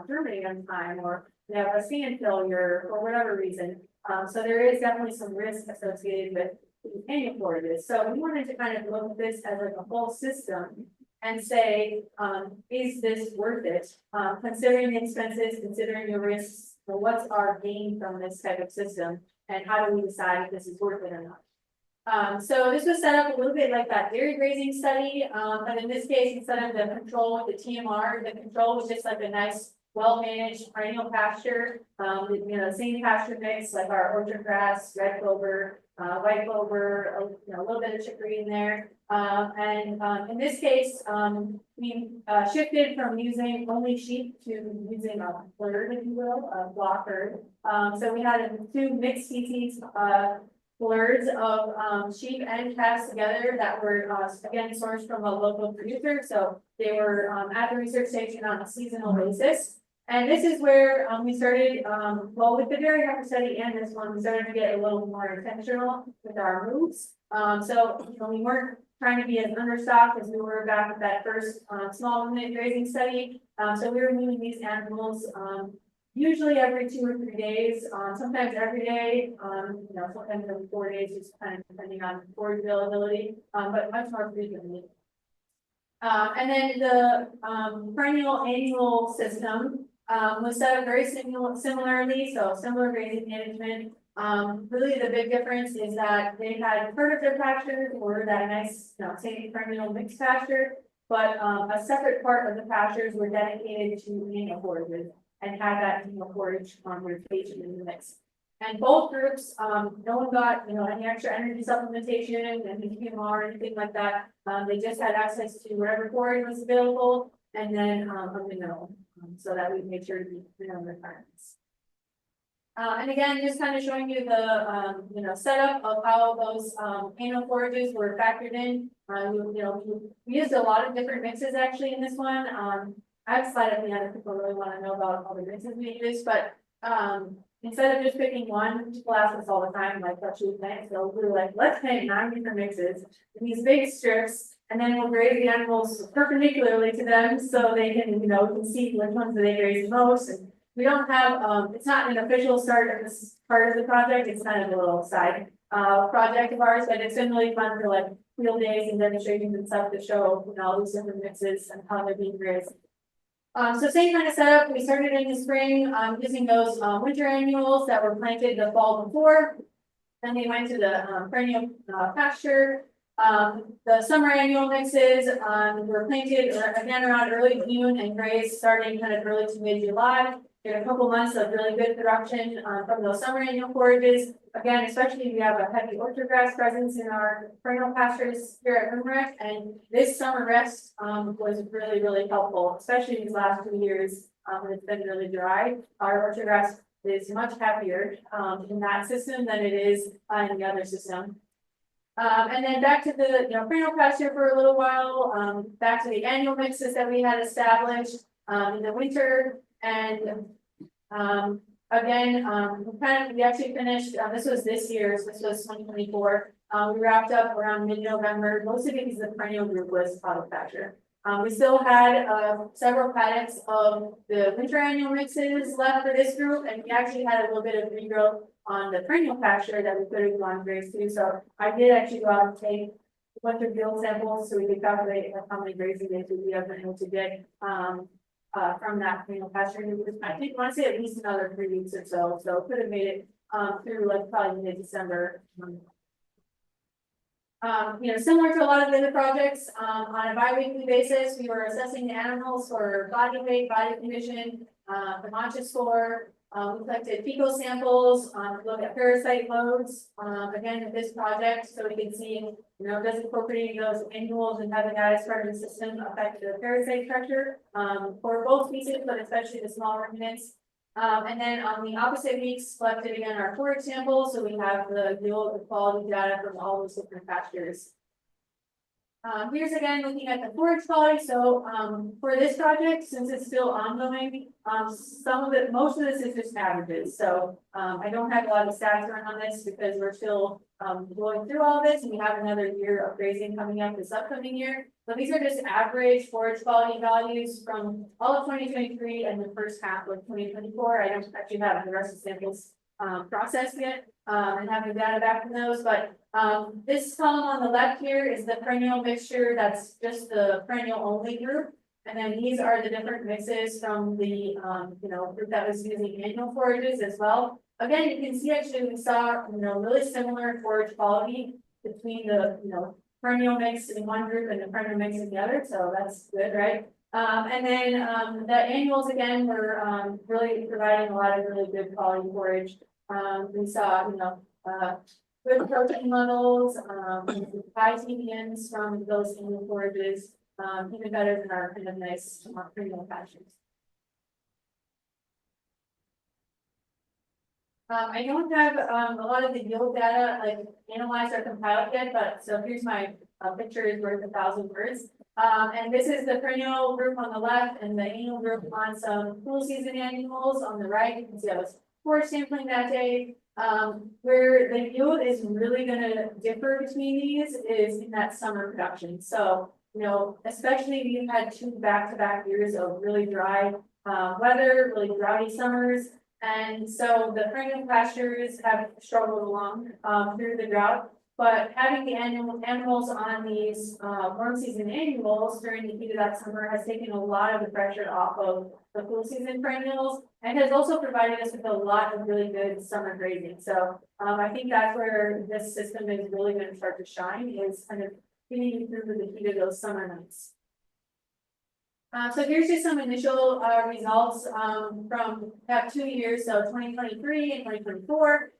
Speaker 2: germinate on time, or we have a sand failure for whatever reason. So there is definitely some risk associated with annual forages. So we wanted to kind of look at this as like a whole system and say, is this worth it? Considering the expenses, considering the risks, what's our gain from this type of system? And how do we decide if this is worth it or not? So this was set up a little bit like that dairy grazing study, but in this case, instead of the control with the TMR, the control was just like a nice, well-managed perennial pasture. Same pasture mix like our orchard grass, red clover, white clover, a little bit of chicory in there. In this case, we shifted from using only sheep to using a herd, if you will, a flock herd. So we had 2 mixed species herds of sheep and calves together that were again sourced from a local producer. So they were at the research station on a seasonal basis. And this is where we started, with the dairy heifer study and this one, we started to get a little more intentional with our moves. We weren't trying to be as understocked as we were back at that first small unit grazing study. So we were moving these animals usually every 2 or 3 days, sometimes every day, sometimes every 4 days, just kind of depending on forage availability, but much more frequently. And then the perennial annual system was set up very similarly, so similar grazing management. Really the big difference is that they had part of their pasture or that nice, same perennial mixed pasture, but a separate part of the pastures were dedicated to annual forages and had that annual forage rotation in the mix. And both groups, no one got, any extra energy supplementation and TMR or anything like that. They just had access to whatever forage was available and then a mineral, so that we made sure to meet minimum requirements. And again, just kind of showing you the setup of how those annual forages were factored in. We used a lot of different mixes actually in this one. I have a slide at the end if people really want to know about all the mixes we use, but instead of just picking one, people ask us all the time, like, what should we plant? So we were like, let's plant 9 different mixes in these big strips, and then we'll graze the animals perpendicularly to them so they can, can see which ones they graze the most. And we don't have, it's not an official start of this part of the project, it's kind of a little side project of ours, but it's been really fun for like field days and demonstrations and stuff to show, all these different mixes and how they're being grazed. So same kind of setup, we started in the spring, using those winter annuals that were planted the fall before. Then they went to the perennial pasture. The summer annual mixes were planted again around early June and grazed starting kind of early to mid-July. We had a couple months of really good production from those summer annual forages. Again, especially if we have a heavy orchard grass presence in our perennial pastures here at WMREC, and this summer rest was really, really helpful, especially these last 2 years when it's been really dry. Our orchard grass is much happier in that system than it is in the other system. And then back to the perennial pasture for a little while, back to the annual mixes that we had established in the winter. And again, we actually finished, this was this year's, this was 2024. We wrapped up around mid-November, mostly because the perennial group was out of pasture. We still had several paddocks of the winter annual mixes left for this group, and we actually had a little bit of regrowth on the perennial pasture that we could have gone graze to. So I did actually go out and take a bunch of field samples so we could calculate how many grazing days we have been able to get from that perennial pasture. I think I want to say at least another 3 weeks or so. So could have made it through like probably mid-December. Similar to a lot of the other projects, on a bi-weekly basis, we were assessing the animals for body weight, body condition, the Mancha score. We collected fecal samples, looked at parasite loads, again, with this project, so we can see, does incorporating those annuals and having that as part of the system affect the parasite pressure, for both species, but especially the small ruminants. And then on the opposite weeks, collected again our forage samples, so we have the yield quality data from all those different pastures. Here's again looking at the forage quality, so, for this project, since it's still ongoing, most of this is just averages, so, I don't have a lot of stats run on this because we're still, going through all this, and we have another year of grazing coming up this upcoming year. But these are just average forage quality values from all of 2023 and the first half of 2024. I don't actually have the rest of the samples, processed yet, and have the data back from those, but this column on the left here is the perennial mixture, that's just the perennial only group. And then these are the different mixes from the, group that was using annual forages as well. Again, you can see actually we saw, really similar forage quality between the, perennial mix in one group and the perennial mix in the other, so that's good, right? And then, the annuals again were, really providing a lot of really good quality forage. We saw, good protein levels, high TBNs from those annual forages, even better than our kind of nice premium pastures. I don't have a lot of the yield data like analyzed or compiled yet, but so here's my picture is worth 1,000 words. And this is the perennial group on the left and the annual group on some cool season annuals on the right. You can see I was forage sampling that day. Where the yield is really gonna differ between these is in that summer production. So, especially we've had 2 back-to-back years of really dry weather, really dry summers. And so the perennial pastures have struggled along through the drought. But having the animals on these warm season annuals during the heat of that summer has taken a lot of the pressure off of the cool season perennials and has also provided us with a lot of really good summer grazing. So I think that's where this system is really going to start to shine, is kind of getting you through the heat of those summer nights. So here's just some initial results from that 2 years, so 2023 and 2024.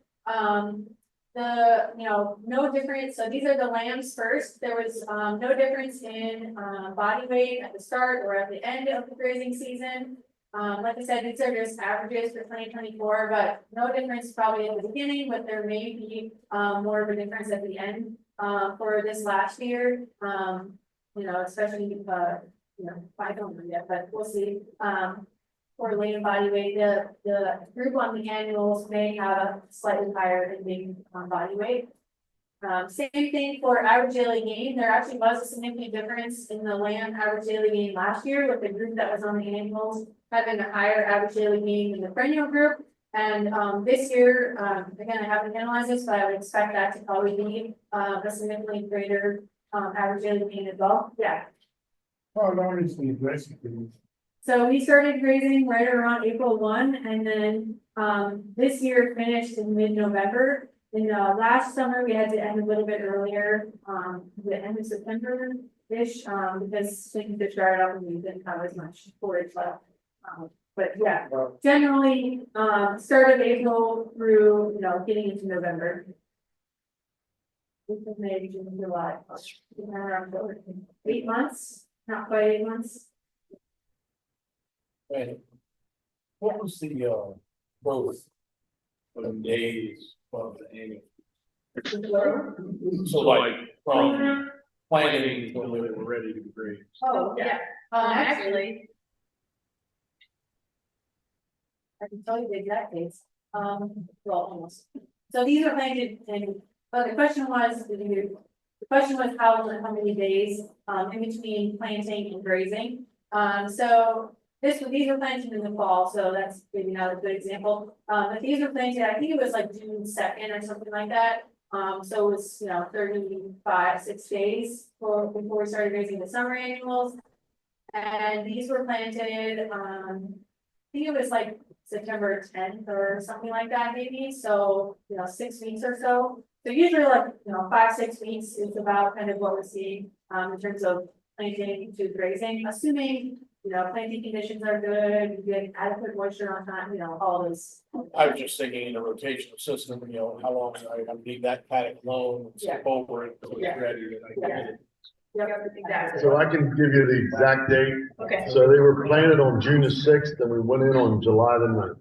Speaker 2: No difference. So these are the lambs first. There was no difference in body weight at the start or at the end of the grazing season. Like I said, these are just averages for 2024, but no difference probably at the beginning, but there may be more of a difference at the end for this last year. Especially I don't know yet, but we'll see. For lamb body weight, the group on the annuals may have a slightly higher ending body weight. Same thing for average daily gain. There actually was a significant difference in the lamb average daily gain last year, with the group that was on the annuals having a higher average daily gain than the perennial group. And this year, again, I haven't analyzed this, but I would expect that to probably be a significantly greater average daily gain as well. Yeah.
Speaker 5: How long is the grazing?
Speaker 2: So we started grazing right around April 1, and then this year finished in mid-November. In last summer, we had to end a little bit earlier, the end of September-ish, because things had started out and we didn't have as much forage left. But yeah, generally, start of April through, getting into November. Maybe June, July, around 8 months, not quite 8 months.
Speaker 3: Right. What was the growth for the days of the annual? So like from planting when they were ready to graze.
Speaker 2: Oh, yeah, actually. I can tell you the exact dates, well, almost. So these are planted in, but the question was how many days, in between planting and grazing. So these were planted in the fall, so that's maybe not a good example. But these were planted, I think it was like June 2nd or something like that. So it was, 6 days before we started grazing the summer annuals. And these were planted, I think it was like September 10th or something like that, maybe. So, 6 weeks or so. So usually like, 5-6 weeks is about kind of what we're seeing, in terms of planting to grazing, assuming, planting conditions are good, you get adequate moisture on time, all those.
Speaker 3: I was just thinking in a rotational system, how long I leave that paddock alone, and skip over it until it's ready, and I get it.
Speaker 2: Yep, exactly.
Speaker 5: So I can give you the exact date.
Speaker 2: Okay.
Speaker 5: So they were planted on June the 6th and we went in on July the 9th.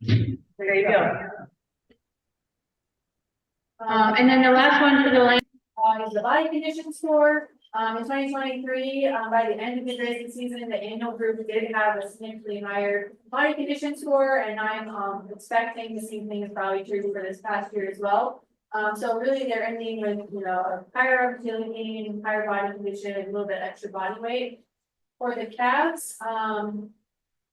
Speaker 2: There you go. And then the last one for the land, is the body condition score. In 2023, by the end of the grazing season, the annual group did have a significantly higher body condition score, and I'm, expecting the same thing is probably true for this past year as well. So really they're ending with, you know, a higher fertility gain, higher body condition, a little bit extra body weight. For the calves,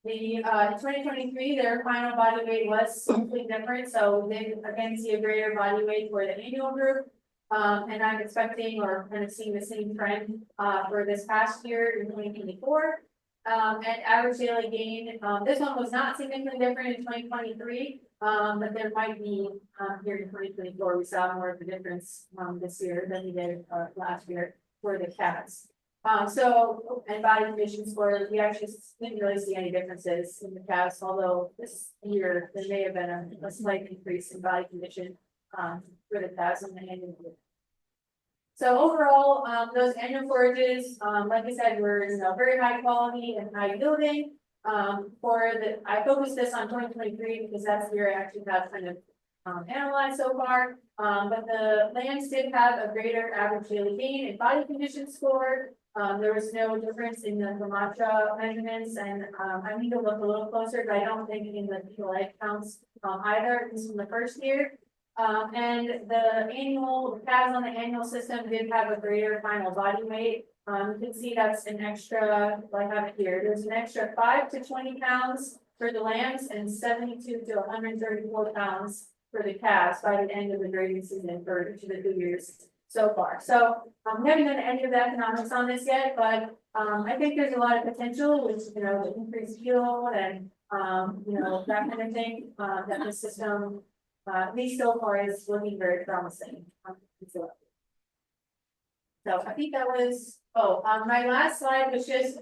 Speaker 2: in 2023, their final body weight was simply different, so they again see a greater body weight for the annual group. And I'm expecting or kind of seeing the same trend, for this past year in 2024. And average daily gain, this one was not significantly different in 2023, but there might be, here in 2024, we saw more of a difference, this year than we did, last year for the calves. So, and body condition scores, we actually didn't really see any differences in the calves, although this year there may have been a slight increase in body condition, for the calves in the annual group. So overall, those annual forages, like I said, were, you know, very high quality and high yielding. I focused this on 2023 because that's the year I actually have kind of analyzed so far. But the lambs did have a greater average daily gain and body condition score. There was no difference in the Lamatra measurements, and I need to look a little closer, but I don't think in the leg counts either, at least in the first year. And the calves on the annual system did have a greater final body weight. You can see that's an extra, like I have it here, there's an extra 5 to 20 pounds for the lambs and 72 to 134 pounds for the calves by the end of the grazing season for each of the 2 years so far. So we haven't done any of the economics on this yet, but I think there's a lot of potential with, you know, the increased yield and you know, that kind of thing, that the system, at least so far, is looking very promising. So I think that was, my last slide was just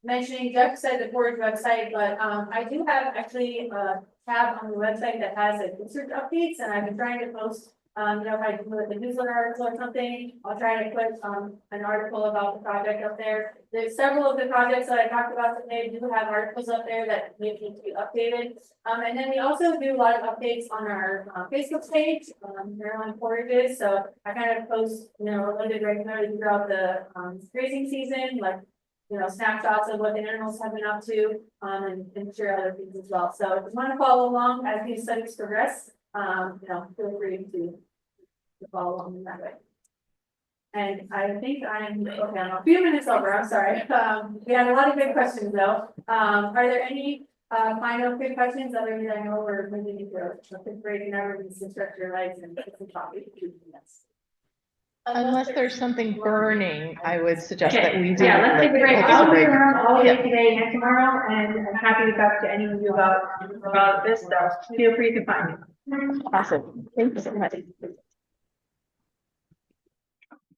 Speaker 2: mentioning, Jeff said the Forage website, but I do have actually a tab on the website that has a research updates, and I've been trying to post, you know, if I do the newsletter article or something, I'll try to put an article about the project up there. There's several of the projects that I talked about today do have articles up there that need to be updated. And then we also do a lot of updates on our Facebook page, Maryland Forages. So I kind of post, you know, a little bit regularly throughout the grazing season, like, you know, snapshots of what the animals have been up to, and share other things as well. So if you want to follow along as these studies progress, you know, feel free to follow along in that way. And I think I'm, okay, I'm a few minutes over, I'm sorry. We had a lot of good questions though. Are there any final quick questions other than I know we're moving into a fifth grade and never needs to stretch your legs and put some coffee?
Speaker 7: Unless there's something burning, I would suggest that we do.
Speaker 2: Yeah, let's take a break.
Speaker 7: Let's
Speaker 2: I'll
Speaker 7: take a
Speaker 2: be
Speaker 7: break.
Speaker 2: around all
Speaker 7: Yeah.
Speaker 2: day today and tomorrow, and I'm happy to talk to any of you about this stuff. Feel free to find me.
Speaker 7: Awesome. Thank you so much.